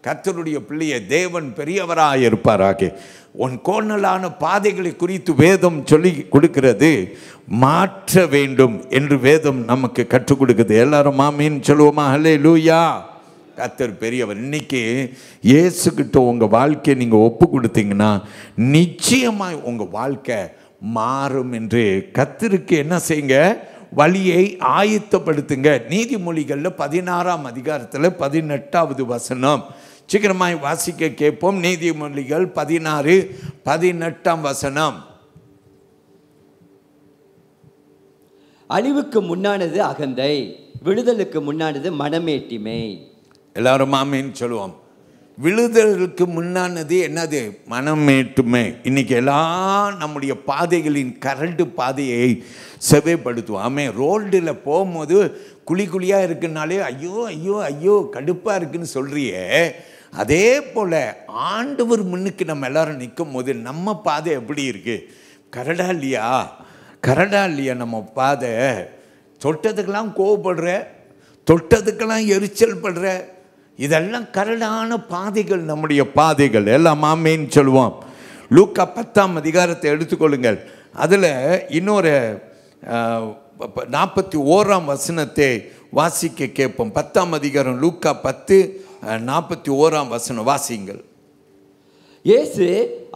கர்த்தருடைய பிள்ளையை தேவன் பெரியவராக இருப்பாராக. உன் கோணலான பாதைகளை குறித்து வேதம் சொல்லி கொடுக்கிறது. மாற்ற வேண்டும் என்று வேதம் நமக்கு கற்றுக் கொடுக்குது. எல்லாரும் ஆமீன் சொல்லுவோமா? அல்லேலூயா. கர்த்தர் பெரியவர். இன்னைக்கு இயேசுகிட்ட உங்கள் வாழ்க்கையை நீங்கள் ஒப்பு கொடுத்தீங்கன்னா நிச்சயமாக உங்கள் வாழ்க்கை மாறும் என்று கர்த்தருக்கு என்ன செய்யுங்க? வழியை ஆயத்தப்படுத்துங்க. நீதிமொழிகளில் 16ஆம் அதிகாரத்தில் 18வது வசனம். சீக்கிரமாய் வாசிக்க கேட்போம். நீதிமொழிகள் 16:18 வசனம். அழிவுக்கு முன்னானது அகந்தை, விடுதலுக்கு முன்னானது மனமேட்டிமை. எல்லாரும் ஆமீன் சொல்லுவோம். விழுதலுக்கு முன்னானது என்னது? மனமேட்டுமை. இன்னைக்கு எல்லாம் நம்முடைய பாதைகளின் கரண்டு பாதையை செவைப்படுத்துவோம். ஆமே, ரோடில் போகும்போது குழி குழியாக இருக்குனாலே ஐயோ ஐயோ ஐயோ கடுப்பாக இருக்குன்னு சொல்கிறியே, அதே போல் ஆண்டவர் முன்னுக்கு நம்ம எல்லாரும் நிற்கும் போது நம்ம பாதை எப்படி இருக்குது? கரடா இல்லையா? கரடா இல்லையா நம்ம பாதை? தொட்டதுக்கெல்லாம் கோவப்படுற, தொட்டதுக்கெல்லாம் எரிச்சல் படுற, இதெல்லாம் கரடான பாதைகள் நம்முடைய பாதைகள். எல்லாம் ஆமேன்னு சொல்லுவோம். லூக்கா 10ஆம் அதிகாரத்தை எடுத்துக்கொள்ளுங்கள். அதில் இன்னொரு 41ஆம் வசனத்தை வாசிக்க கேட்போம். 10ஆம் அதிகாரம் லூக்கா 10:41 வசனம் வாசிங்கள். இயேசு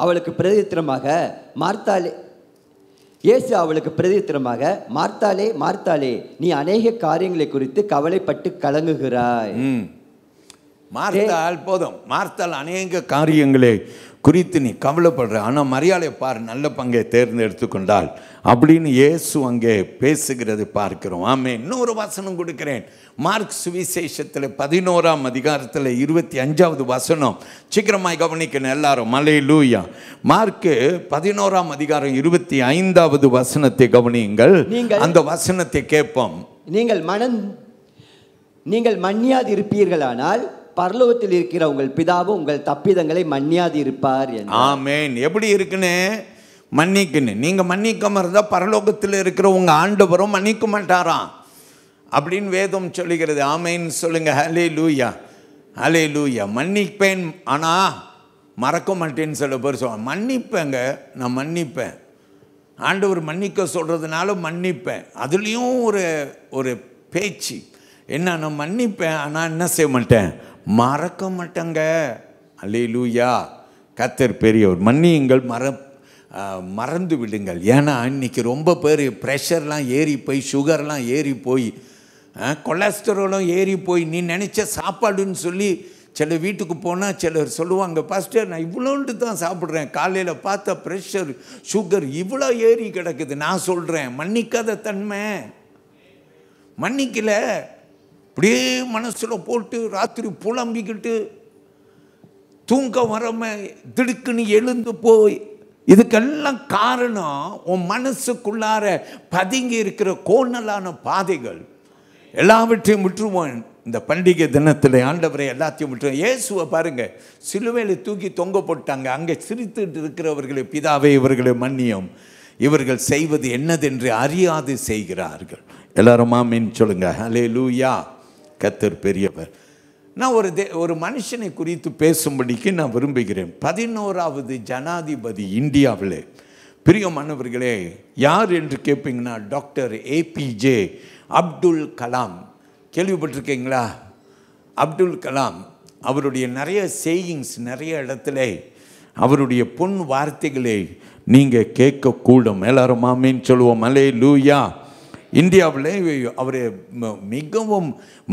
அவளுக்கு பிரதித்திரமாக, மார்த்தாளே மார்த்தாளே, நீ அநேக காரியங்களை குறித்து கவலைப்பட்டு கலங்குகிறாய். மார்த்தாள் போதும். மார்த்தாள் அநேக காரியங்களை குறித்து நீ கவலைப்படுற, ஆனால் மரியாதை பார், நல்ல பங்கை தேர்ந்தெடுத்து கொண்டாள் அப்படின்னு இயேசு அங்கே பேசுகிறது பார்க்கிறோம். ஆமே. இன்னொரு வசனம் கொடுக்கிறேன். மார்க் சுவிசேஷத்தில் 11ஆம் அதிகாரத்தில் 25வது வசனம். சீக்கிரமாய் கவனிக்கணும் எல்லாரும். அல்லேலூயா. மார்க்கு 11ஆம் அதிகாரம் 25வது வசனத்தை கவனியுங்கள். அந்த வசனத்தை கேட்போம். நீங்கள் மன்னியாது இருப்பீர்களானால் பரலோகத்தில் இருக்கிற உங்கள் பிதாவும் உங்கள் தப்பிதங்களை மன்னியாது இருப்பார். ஆமேன். எப்படி இருக்குன்னு மன்னிக்கணும். நீங்கள் மன்னிக்காம இருந்தால் பரலோகத்தில் இருக்கிற உங்கள் ஆண்டவரும் மன்னிக்க மாட்டாராம் அப்படின்னு வேதம் சொல்லுகிறது. ஆமேன்னு சொல்லுங்க. ஹல்லேலூயா, ஹல்லேலூயா. மன்னிப்பேன் ஆனால் மறக்க மாட்டேன்னு சில பேர் சொல்லுவாங்க. மன்னிப்பேங்க, நான் மன்னிப்பேன். ஆண்டவர் மன்னிக்க சொல்கிறதுனால மன்னிப்பேன். அதுலேயும் ஒரு பேச்சு என்ன, நான் மன்னிப்பேன் ஆனால் என்ன செய்ய மாட்டேன், மறக்க மாட்டேங்க. அல்லேலூயா. கர்த்தர் பெரியவர். மன்னியுங்கள், மறந்து விடுங்கள். ஏன்னா இன்றைக்கி ரொம்ப பேர் ப்ரெஷர்லாம் ஏறி போய், சுகர்லாம் ஏறி போய், கொலஸ்ட்ராலும் ஏறி போய், நீ நினச்ச சாப்பாடுன்னு சொல்லி சில வீட்டுக்கு போனால் சிலர் சொல்லுவாங்க, பாஸ்டர் நான் இவ்வளோன்ட்டு தான் சாப்பிட்றேன், காலையில் பார்த்தா ப்ரெஷர் சுகர் இவ்வளோ ஏறி கிடக்குது. நான் சொல்கிறேன், மன்னிக்காத தன்மை. மன்னிக்கலை, அப்படியே மனசில் போட்டு ராத்திரி புலம்பிக்கிட்டு தூங்க வரம திடுக்குன்னு எழுந்து போய், இதுக்கெல்லாம் காரணம் உன் மனசுக்குள்ளார பதுங்கி இருக்கிற கோணலான பாதைகள். எல்லாவற்றையும் விட்டுருவோம். இந்த பண்டிகை தினத்தில் ஆண்டவரை எல்லாத்தையும் விட்டுருவோம். இயேசுவை பாருங்க, சிலுவையில் தூக்கி தொங்க போட்டாங்க. அங்கே சிரித்துட்டு இருக்கிறவர்களை, பிதாவே இவர்களை மன்னியும், இவர்கள் செய்வது என்னதென்று அறியாது செய்கிறார்கள். எல்லாரும் ஆமீன் சொல்லுங்க. ஹல்லேலூயா. கர்த்தர் பெரியவர். நான் ஒரு மனுஷனை குறித்து பேசும்படிக்கு நான் விரும்புகிறேன். 11வது ஜனாதிபதி இந்தியாவில். பிரியமானவர்களே, யார் என்று கேட்பீங்கன்னா டாக்டர் APJ அப்துல் கலாம். கேள்விப்பட்டிருக்கீங்களா? அப்துல் கலாம் அவருடைய நிறைய சேயிங்ஸ், நிறைய இடத்துல அவருடைய பொன் வார்த்தைகளை நீங்கள் கேட்கக்கூடும். எல்லாரும் ஆமீன் சொல்லுவோம். அல்லேலூயா. இந்தியாவில் அவர் மிகவும்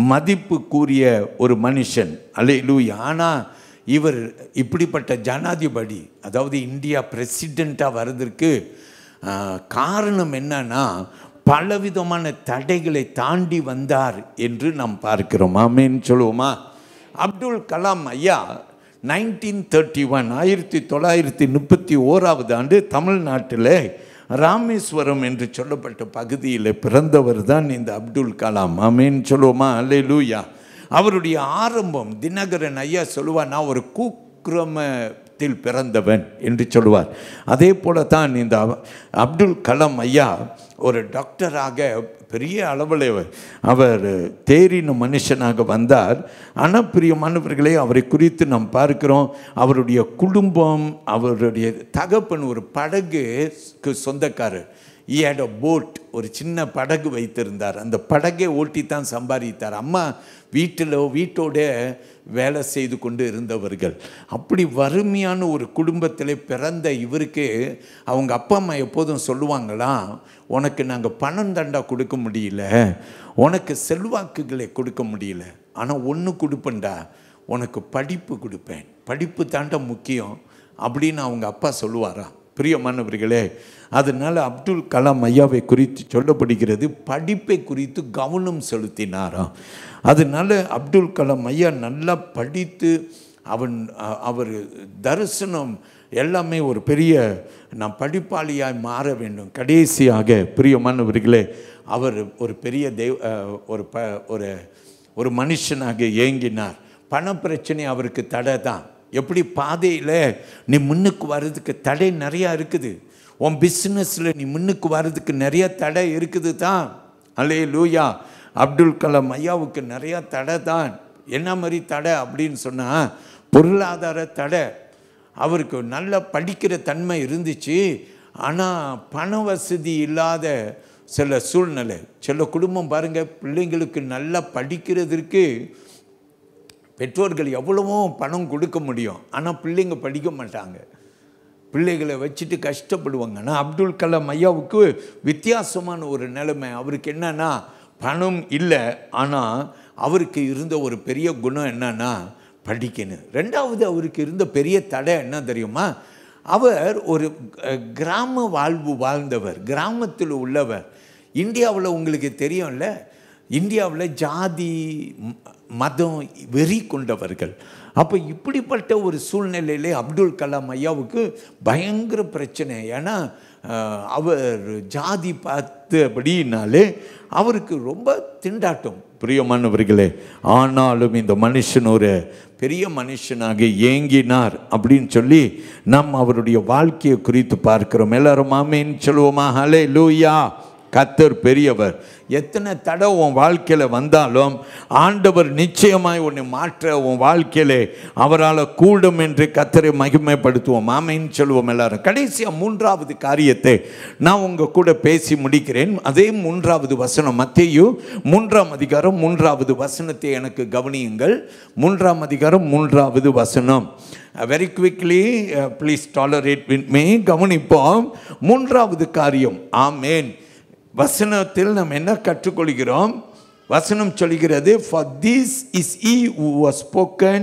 மதிப்பு கூறிய ஒரு மனுஷன். அல்லேலூயா. ஆனால் இவர் இப்படிப்பட்ட ஜனாதிபதி, அதாவது இந்தியா பிரசிடெண்ட்டாக வர்றதற்கு காரணம் என்னன்னா பலவிதமான தடைகளை தாண்டி வந்தார் என்று நாம் பார்க்கிறோம். ஆமேன்னு சொல்லுவோமா? அப்துல் கலாம் ஐயா 1931 1931 ஆண்டு தமிழ்நாட்டில் ராமேஸ்வரம் என்று சொல்லப்பட்ட பகுதியில் பிறந்தவர் தான் இந்த அப்துல் கலாம். ஆமேன்னு சொல்லுவோமா? அல்லேலூயா. அவருடைய ஆரம்பம் தினகரன் ஐயா சொல்லுவார், நான் ஒரு குக்கிரமத்தில் பிறந்தவன் என்று சொல்லுவார். அதே போல தான் இந்த அப்துல் கலாம் ஐயா ஒரு டாக்டராக பெரிய அளவில் அவர் தேறின மனுஷனாக வந்தார். ஆனால் பிரியமானவர்களே, அவரை குறித்து நாம் பார்க்கிறோம், அவருடைய குடும்பம், அவருடைய தகப்பன் ஒரு படகுக்கு சொந்தக்காரர். he had a boat, ஒரு சின்ன படகு வைத்திருந்தார். அந்த படகை ஓட்டித்தான் சம்பாதித்தார். அம்மா வீட்டோட வேலை செய்து கொண்டு இருந்தவர்கள். அப்படி வறுமையான ஒரு குடும்பத்தில் பிறந்த இவருக்கு அவங்க அப்பா அம்மா எப்போதும் சொல்லுவாங்களாம், உனக்கு நாங்கள் பணம் தண்டா கொடுக்க முடியல, உனக்கு செல்வாக்குகளை கொடுக்க முடியல, ஆனால் ஒன்று கொடுப்பேன்டா, உனக்கு படிப்பு கொடுப்பேன், படிப்பு தாண்டா முக்கியம் அப்படின்னு அவங்க அப்பா சொல்லுவாரா? பிரியமானவர்களே, அதனால் அப்துல் கலாம் ஐயாவை குறித்து சொல்லப்படுகிறது, படிப்பை குறித்து கவனம் செலுத்தினாராம். அதனால் அப்துல் கலாம் ஐயா நல்லா படித்து அவர் தரிசனம் எல்லாமே ஒரு பெரிய நான் படிப்பாளியாய் மாற வேண்டும். கடைசியாக பிரியமானவர்களே, அவர் ஒரு பெரிய ஒரு மனுஷனாக ஏங்கினார். பண பிரச்சனை அவருக்கு தடை தான். எப்படி பாதையில் நீ முன்னுக்கு வர்றதுக்கு தடை நிறையா இருக்குது, உன் பிஸ்னஸில் நீ முன்னுக்கு வர்றதுக்கு நிறைய தடை இருக்குது தான். அல்லேலூயா. அப்துல் கலாம் ஐயாவுக்கு நிறையா தடை தான். என்ன மாதிரி தடை அப்படின்னு சொன்னால், பொருளாதார தடை. அவருக்கு நல்லா படிக்கிற தன்மை இருந்துச்சு, ஆனால் பண வசதி இல்லாத சில சூழ்நிலை. சில குடும்பம் பாருங்கள், பிள்ளைங்களுக்கு நல்லா படிக்கிறதுக்கு பெற்றோர்கள் எவ்வளவோ பணம் கொடுக்க முடியும், ஆனால் பிள்ளைங்க படிக்க மாட்டாங்க, பிள்ளைகளை வச்சுட்டு கஷ்டப்படுவாங்க. ஆனால் அப்துல் கலாம் ஐயாவுக்கு வித்தியாசமான ஒரு நிலைமை. அவருக்கு என்னன்னா, பணம் இல்லை, ஆனால் அவருக்கு இருந்த ஒரு பெரிய குணம் என்னன்னா படிக்கணும். ரெண்டாவது, அவருக்கு இருந்த பெரிய தடை என்ன தெரியுமா? அவர் ஒரு கிராம வாழ்வு வாழ்ந்தவர், கிராமத்தில் உள்ளவர். இந்தியாவில் உங்களுக்கு தெரியும்ல, இந்தியாவில் ஜாதி மதம் வெறி கொண்டவர்கள். அப்போ இப்படிப்பட்ட ஒரு சூழ்நிலையிலே அப்துல் கலாம் ஐயாவுக்கு பயங்கர பிரச்சனை. ஏன்னா அவர் ஜாதி பார்த்து அப்படின்னாலே அவருக்கு ரொம்ப திண்டாட்டம். பிரியமானவர்களே, ஆனாலும் இந்த மனுஷன் ஒரு பெரிய மனுஷனாக ஏங்கினார் அப்படின்னு சொல்லி நாம் அவருடைய வாழ்க்கையை குறித்து பார்க்கிறோம். எல்லாரும் ஆமேன்னு சொல்லுவோமா? ஹல்லேலூயா. கர்த்தர் பெரியவர். எத்தனை தடவை உன் வாழ்க்கையில் வந்தாலும் ஆண்டவர் நிச்சயமாய் உன்னை மாற்ற உன் வாழ்க்கையிலே அவரால் கூடும் என்று கர்த்தரை மகிமைப்படுத்துவோம். ஆமென் சொல்லுவோம் எல்லாரும். கடைசியாக மூன்றாவது காரியத்தை நான் உங்கள் கூட பேசி முடிக்கிறேன். அதே மூன்றாவது வசனம், மத்தேயு 3ஆம் அதிகாரம் 3ஆவது வசனத்தை எனக்கு கவனியுங்கள். 3ஆம் அதிகாரம் 3ஆவது வசனம். Very quickly please tolerate with me. கவனிப்போம். மூன்றாவது காரியம். ஆமேன். வசனத்தில் நாம் என்ன கற்றுக்கொள்கிறோம்? வசனம் சொல்கிறது, for this is he who was spoken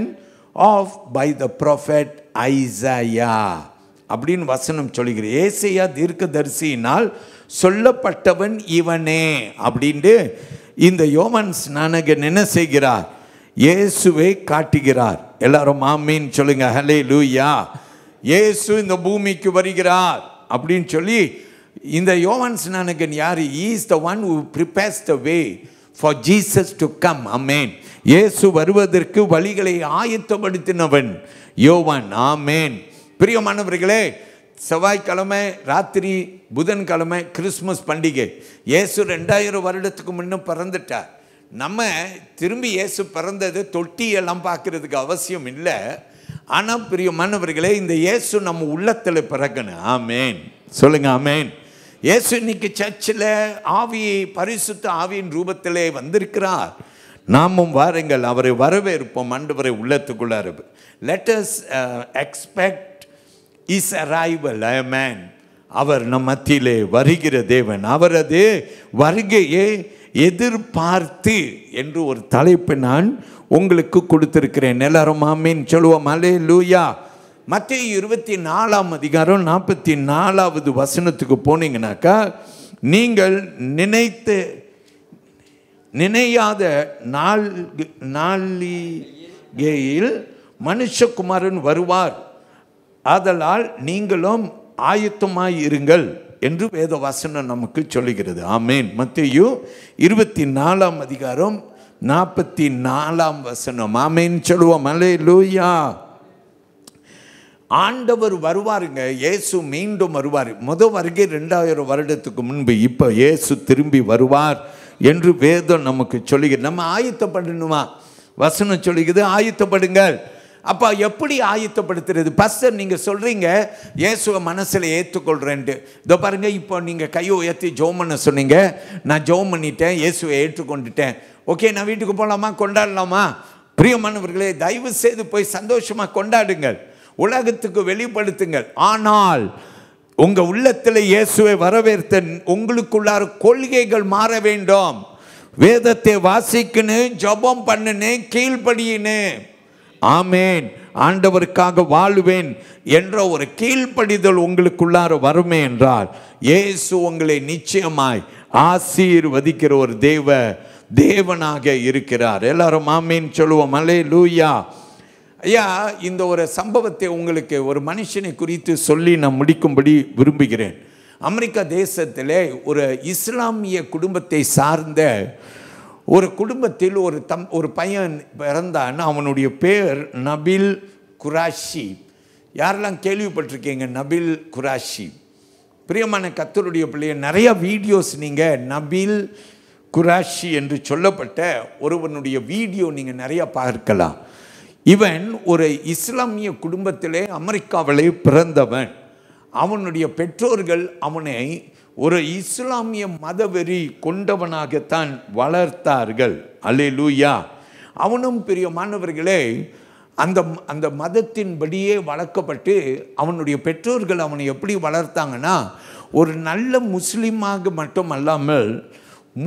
of by the prophet Isaiah அப்படின்னு வசனம் சொல்கிறது. ஏசாயா தீர்க்கதரிசியினால் சொல்லப்பட்டவன் இவனே அப்படின்ட்டு இந்த யோவான் ஸ்நானகன் என்ன செய்கிறார்? இயேசுவை காட்டுகிறார். எல்லாரும் ஆமீன் சொல்லுங்க. ஹல்லேலூயா. இயேசு இந்த பூமிக்கு வருகிறார் அப்படின்னு சொல்லி இந்த யோவான் ஸ்நானகன் யார்? he is the one who prepares the way for Jesus to come. ஆமென். இயேசு வருவதற்கு வழிகளை ஆயத்தப்படுத்தினவன் யோவான். ஆமென். பிரியமானவர்களே, செவ்வாய்க்கிழமை ராத்திரி, புதன்கிழமை கிறிஸ்மஸ் பண்டிகை. இயேசு 2000 வருடத்துக்கு முன்ன பிறந்துட்டார். நம்ம திரும்பி இயேசு பிறந்தது தொட்டியெல்லாம் பார்க்கறதுக்கு அவசியம் இல்லை. ஆனால் பிரியமானவர்களே, இந்த இயேசு நம்ம உள்ளத்தில் பிறக்கணும். ஆமென் சொல்லுங்க. ஆமென். இயேசு இன்னைக்கு சர்ச்சில் பரிசுத்த ஆவியின் ரூபத்திலே வந்திருக்கிறார். நாமும் வாருங்கள், அவரை வரவேற்போம். ஆண்டவரை உள்ளத்துக்குள்ளார. let us expect his arrival. Amen. அவர் நம் மத்தியிலே வருகிற தேவன். அவரது வருகையை எதிர்பார்த்து என்று ஒரு தலைப்பை நான் உங்களுக்கு கொடுத்திருக்கிறேன். எல்லாரும் ஆமீன் சொல்லுவோம். அல்லேலூயா. மத்தேயு 24ஆம் அதிகாரம் 44வது வசனத்துக்கு போனீங்கன்னாக்கா, நீங்கள் நினையாத நாளிகையில் மனுஷகுமாரன் வருவார், ஆதலால் நீங்களும் ஆயத்தமாய் இருங்கள் என்று வேத வசனம் நமக்கு சொல்லுகிறது. ஆமேன். மத்தேயு 24ஆம் அதிகாரம் 44ஆம் வசனம். ஆமேன் சொல்லுவோம். அல்லேலூயா. ஆண்டவர் வருவாருங்க. இயேசு மீண்டும் வருவார். முதல் வருகை 2000 வருடத்துக்கு முன்பு. இப்போ இயேசு திரும்பி வருவார் என்று வேதம் நமக்கு சொல்லுகிறது. நம்ம ஆயத்தப்படணுமா? வசனம் சொல்லுகிறது ஆயத்தப்படுங்கள். அப்போ எப்படி ஆயத்தப்படுத்துறது? பாஸ்டர் நீங்கள் சொல்கிறீங்க இயேசுவை மனசில் ஏற்றுக்கொள்கிறேன்ட்டு. இதோ பாருங்கள், இப்போ நீங்கள் கையை உயர்த்தி ஜெபம் பண்ண சொன்னீங்க. நான் ஜெபம் பண்ணிட்டேன், இயேசுவை ஏற்றுக்கொண்டுட்டேன். ஓகே, நான் வீட்டுக்கு போகலாமா? கொண்டாடலாமா? பிரியமானவர்களே, தயவு செய்து போய் சந்தோஷமாக கொண்டாடுங்கள், உலகத்துக்கு வெளிப்படுத்துங்கள். ஆனால் உங்கள் உள்ளத்தில் இயேசுவை வரவேற்ற உங்களுக்குள்ளார கொள்கைகள் மாற வேண்டும். வேதத்தை வாசிக்கணும், ஜெபம் பண்ணணும், கீழ்ப்படியணும். ஆமேன். ஆண்டவருக்காக வாழுவேன் என்ற ஒரு கீழ்ப்படிதல் உங்களுக்குள்ளார வருமே என்றால் இயேசு உங்களை நிச்சயமாய் ஆசீர்வதிக்கிற ஒரு தேவனாக இருக்கிறார். எல்லாரும் ஆமேன் சொல்லுவோம். அல்லேலூயா. ஐயா, இந்த ஒரு சம்பவத்தை உங்களுக்கு ஒரு மனுஷனை குறித்து சொல்லி நான் முடிக்கும்படி விரும்புகிறேன். அமெரிக்கா தேசத்திலே ஒரு இஸ்லாமிய குடும்பத்தை சார்ந்த ஒரு குடும்பத்தில் ஒரு பையன் பிறந்தான். அவனுடைய பேர் நபில் குராஷி. யாரெல்லாம் கேள்விப்பட்டிருக்கீங்க நபில் குராஷி? பிரியமான கர்த்தருடைய பிள்ளைய, நிறைய வீடியோஸ் நீங்கள் நபில் குராஷி என்று சொல்லப்பட்ட ஒருவனுடைய வீடியோ நீங்கள் நிறைய பார்க்கலாம். இவன் ஒரு இஸ்லாமிய குடும்பத்திலே அமெரிக்காவிலே பிறந்தவன். அவனுடைய பெற்றோர்கள் அவனை ஒரு இஸ்லாமிய மதவெறி கொண்டவனாகத்தான் வளர்த்தார்கள். அல்லேலூயா. அவனும் பிரியமானவர்களே அந்த மதத்தின்படியே வளர்க்கப்பட்டு அவனுடைய பெற்றோர்கள் அவனை எப்படி வளர்த்தாங்கன்னா, ஒரு நல்ல முஸ்லீமாக மட்டும் அல்லாமல்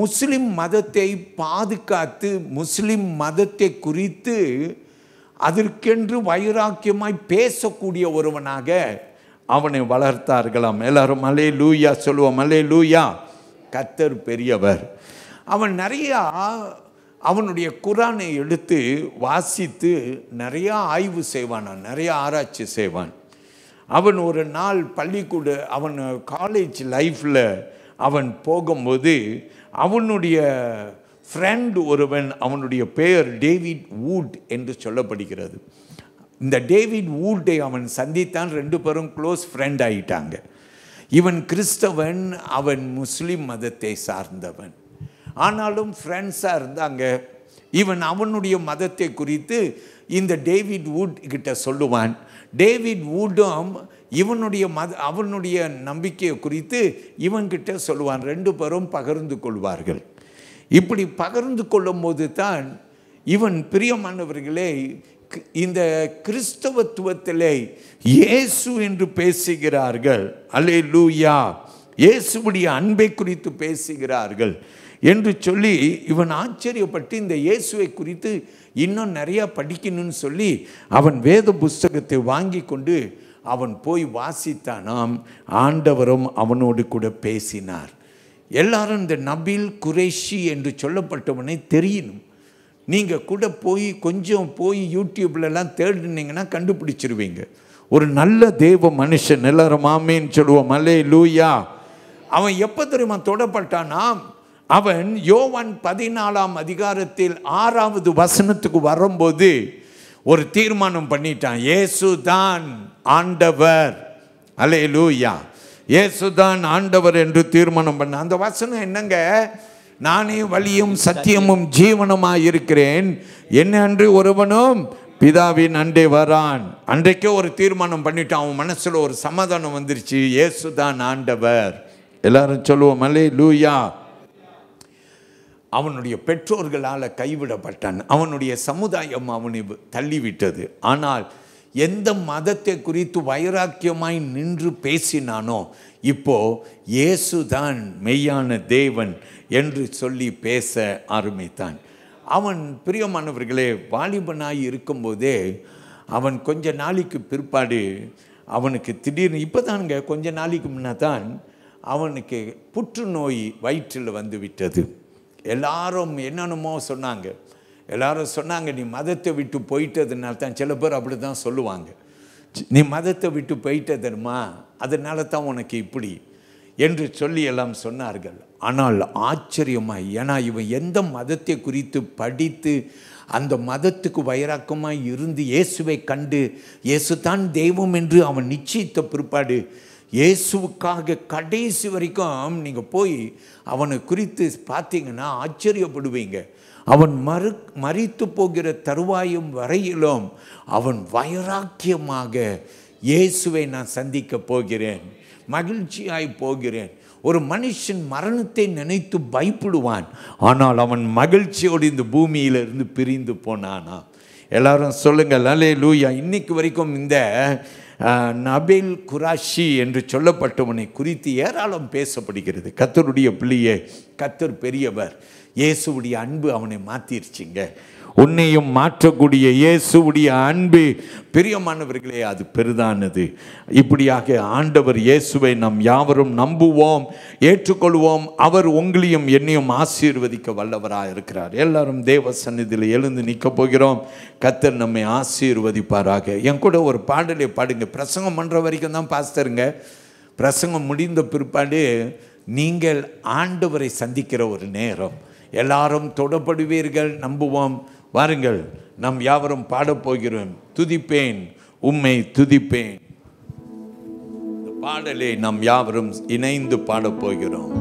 முஸ்லிம் மதத்தை பாதுகாத்து முஸ்லிம் மதத்தை குறித்து அதற்கென்று வைராக்கியமாய் பேசக்கூடிய ஒருவனாக அவனை வளர்த்தார்களாம். எல்லாரும் அல்லேலூயா சொல்லுவோம். அல்லேலூயா. கர்த்தர் பெரியவர். அவன் நிறையா அவனுடைய குரானை எடுத்து வாசித்து நிறையா ஆய்வு செய்வான், நிறையா ஆராய்ச்சி செய்வான். அவன் ஒரு நாள் அவன் காலேஜ் லைஃப்பில் அவன் போகும்போது அவனுடைய ஃப்ரெண்ட் ஒருவன், அவனுடைய பெயர் டேவிட் வூட் என்று சொல்லப்படுகிறது. இந்த டேவிட் வூட்டை அவன் சந்தித்தான். 2 பேரும் க்ளோஸ் ஃப்ரெண்ட் ஆகிட்டாங்க. இவன் கிறிஸ்தவன், அவன் முஸ்லீம் மதத்தை சார்ந்தவன். ஆனாலும் ஃப்ரெண்ட்ஸாக இருந்தாங்க. இவன் அவனுடைய மதத்தை குறித்து இந்த டேவிட் வூட் கிட்ட சொல்லுவான். டேவிட் வூடும் அவனுடைய நம்பிக்கையை குறித்து இவன்கிட்ட சொல்லுவான். 2 பேரும் பகிர்ந்து கொள்வார்கள். இப்படி பகிர்ந்து கொள்ளும் போது தான் இவன், பிரியமானவர்களே, இந்த கிறிஸ்தவத்துவத்திலே இயேசு என்று பேசுகிறார்கள். அல்லேலூயா. இயேசுவுடைய அன்பை குறித்து பேசுகிறார்கள் என்று சொல்லி இவன் ஆச்சரியப்பட்டு இந்த இயேசுவை குறித்து இன்னும் நிறையா படிக்கணும்னு சொல்லி அவன் வேத புஸ்தகத்தை வாங்கி கொண்டு அவன் போய் வாசித்தானாம். ஆண்டவரும் அவனோடு கூட பேசினார். எல்லாரும் இந்த நபில் குரேஷி என்று சொல்லப்பட்டவனை தெரியணும். நீங்கள் கூட கொஞ்சம் போய் யூடியூப்லலாம் தேடினீங்கன்னா கண்டுபிடிச்சிருவீங்க. ஒரு நல்ல தேவ மனுஷன். எல்லாரும் ஆமேன்னு சொல்லுவோம். அல்லேலூயா. அவன் எப்போ தெரியுமா தொடப்பட்டானா? அவன் யோவான் 14ஆம் அதிகாரத்தில் 6வது வசனத்துக்கு வரும்போது ஒரு தீர்மானம் பண்ணிட்டான். இயேசு தான் ஆண்டவர். அல்லேலூயா. இயேசு தான் ஆண்டவர் என்று தீர்மானம் பண்ண. அந்த வசனம் என்னங்க? நானே வழியும் சத்தியமும் ஜீவனுமாய் இருக்கிறேன், என்ன அன்று ஒருவனும் பிதாவின் அண்டே வரான். அன்றைக்கே ஒரு தீர்மானம் பண்ணிட்டான். அவன் மனசுல ஒரு சமாதானம் வந்துருச்சு. இயேசு தான் ஆண்டவர். எல்லாரும் சொல்லுவோம் அல்லேலூயா. அவனுடைய பெற்றோர்களால் கைவிடப்பட்டான். அவனுடைய சமுதாயம் அவனை தள்ளிவிட்டது. ஆனால் எந்த மதத்தை குறித்து வைராக்கியமாய் நின்று பேசினானோ இப்போ இயேசுதான் மெய்யான தேவன் என்று சொல்லி பேச ஆரம்பித்தான். அவன் பிரியமானவர்களே வாலிபனாய் இருக்கும்போதே அவன் கொஞ்ச நாளைக்கு பிற்பாடு அவனுக்கு திடீர்னு இப்போதானுங்க கொஞ்ச நாளைக்கு முன்னே தான் அவனுக்கு புற்றுநோய் வயிற்றில் வந்து விட்டது. எல்லாரும் என்னென்னமோ சொன்னாங்க. எல்லாரும் சொன்னாங்க, நீ மதத்தை விட்டு போயிட்டதுனால தான். சில பேர் அப்படி தான் சொல்லுவாங்க, நீ மதத்தை விட்டு போயிட்டதுமா அதனால தான் உனக்கு இப்படி என்று சொல்லி எல்லாம் சொன்னார்கள். ஆனால் ஆச்சரியமாய், ஏன்னா இவன் எந்த மதத்தை குறித்து படித்து அந்த மதத்துக்கு வைராக்கமாய் இருந்து இயேசுவை கண்டு இயேசு தான் தெய்வம் என்று அவன் நிச்சயித்த பிற்பாடு இயேசுவுக்காக கடைசி வரைக்கும் நீங்கள் போய் அவனை குறித்து பார்த்தீங்கன்னா ஆச்சரியப்படுவீங்க. அவன் மரித்து போகிற தருவாயும் வரையிலும் அவன் வைராக்கியமாக இயேசுவை நான் சந்திக்க போகிறேன், மகிழ்ச்சியாய் போகிறேன். ஒரு மனுஷன் மரணத்தை நினைத்து பயப்படுவான், ஆனால் அவன் மகிழ்ச்சியோடு இந்த பூமியிலிருந்து பிரிந்து போனானா. எல்லாரும் சொல்லுங்கள் அல்லேலூயா. இன்னைக்கு வரைக்கும் இந்த நபேல் குராஷி என்று சொல்லப்பட்டவனை குறித்து ஏராளம் பேசப்படுகிறது. கர்த்தருடைய பிள்ளையே, கர்த்தர் பெரியவர். இயேசுவுடைய அன்பு அவனை மாற்றிருச்சிங்க. உன்னையும் மாற்றக்கூடிய இயேசுவுடைய அன்பு பிரியமானவர்களே அது பெரிதானது. இப்படியாக ஆண்டவர் இயேசுவை நாம் யாவரும் நம்புவோம், ஏற்றுக்கொள்வோம். அவர் உங்களையும் என்னையும் ஆசீர்வதிக்க வல்லவராக இருக்கிறார். எல்லாரும் தேவ சந்நிதியில் எழுந்து நிற்க போகிறோம். கர்த்தர் நம்மை ஆசீர்வதிப்பாராக. என் கூட ஒரு பாடலை பாடுங்க. பிரசங்கம் பண்ணுற வரைக்கும் தான் பாஸ்டருங்க. பிரசங்கம் முடிந்த பிற்பாடு நீங்கள் ஆண்டவரை சந்திக்கிற ஒரு நேரம். எல்லாரும் தொடப்படுவீர்கள், நம்புவோம். வாருங்கள், நாம் யாவரும் பாடப்போகிறோம். துதிப்பேன் உம்மை துதிப்பேன். இந்த பாடலை நாம் யாவரும் இணைந்து பாடப்போகிறோம்.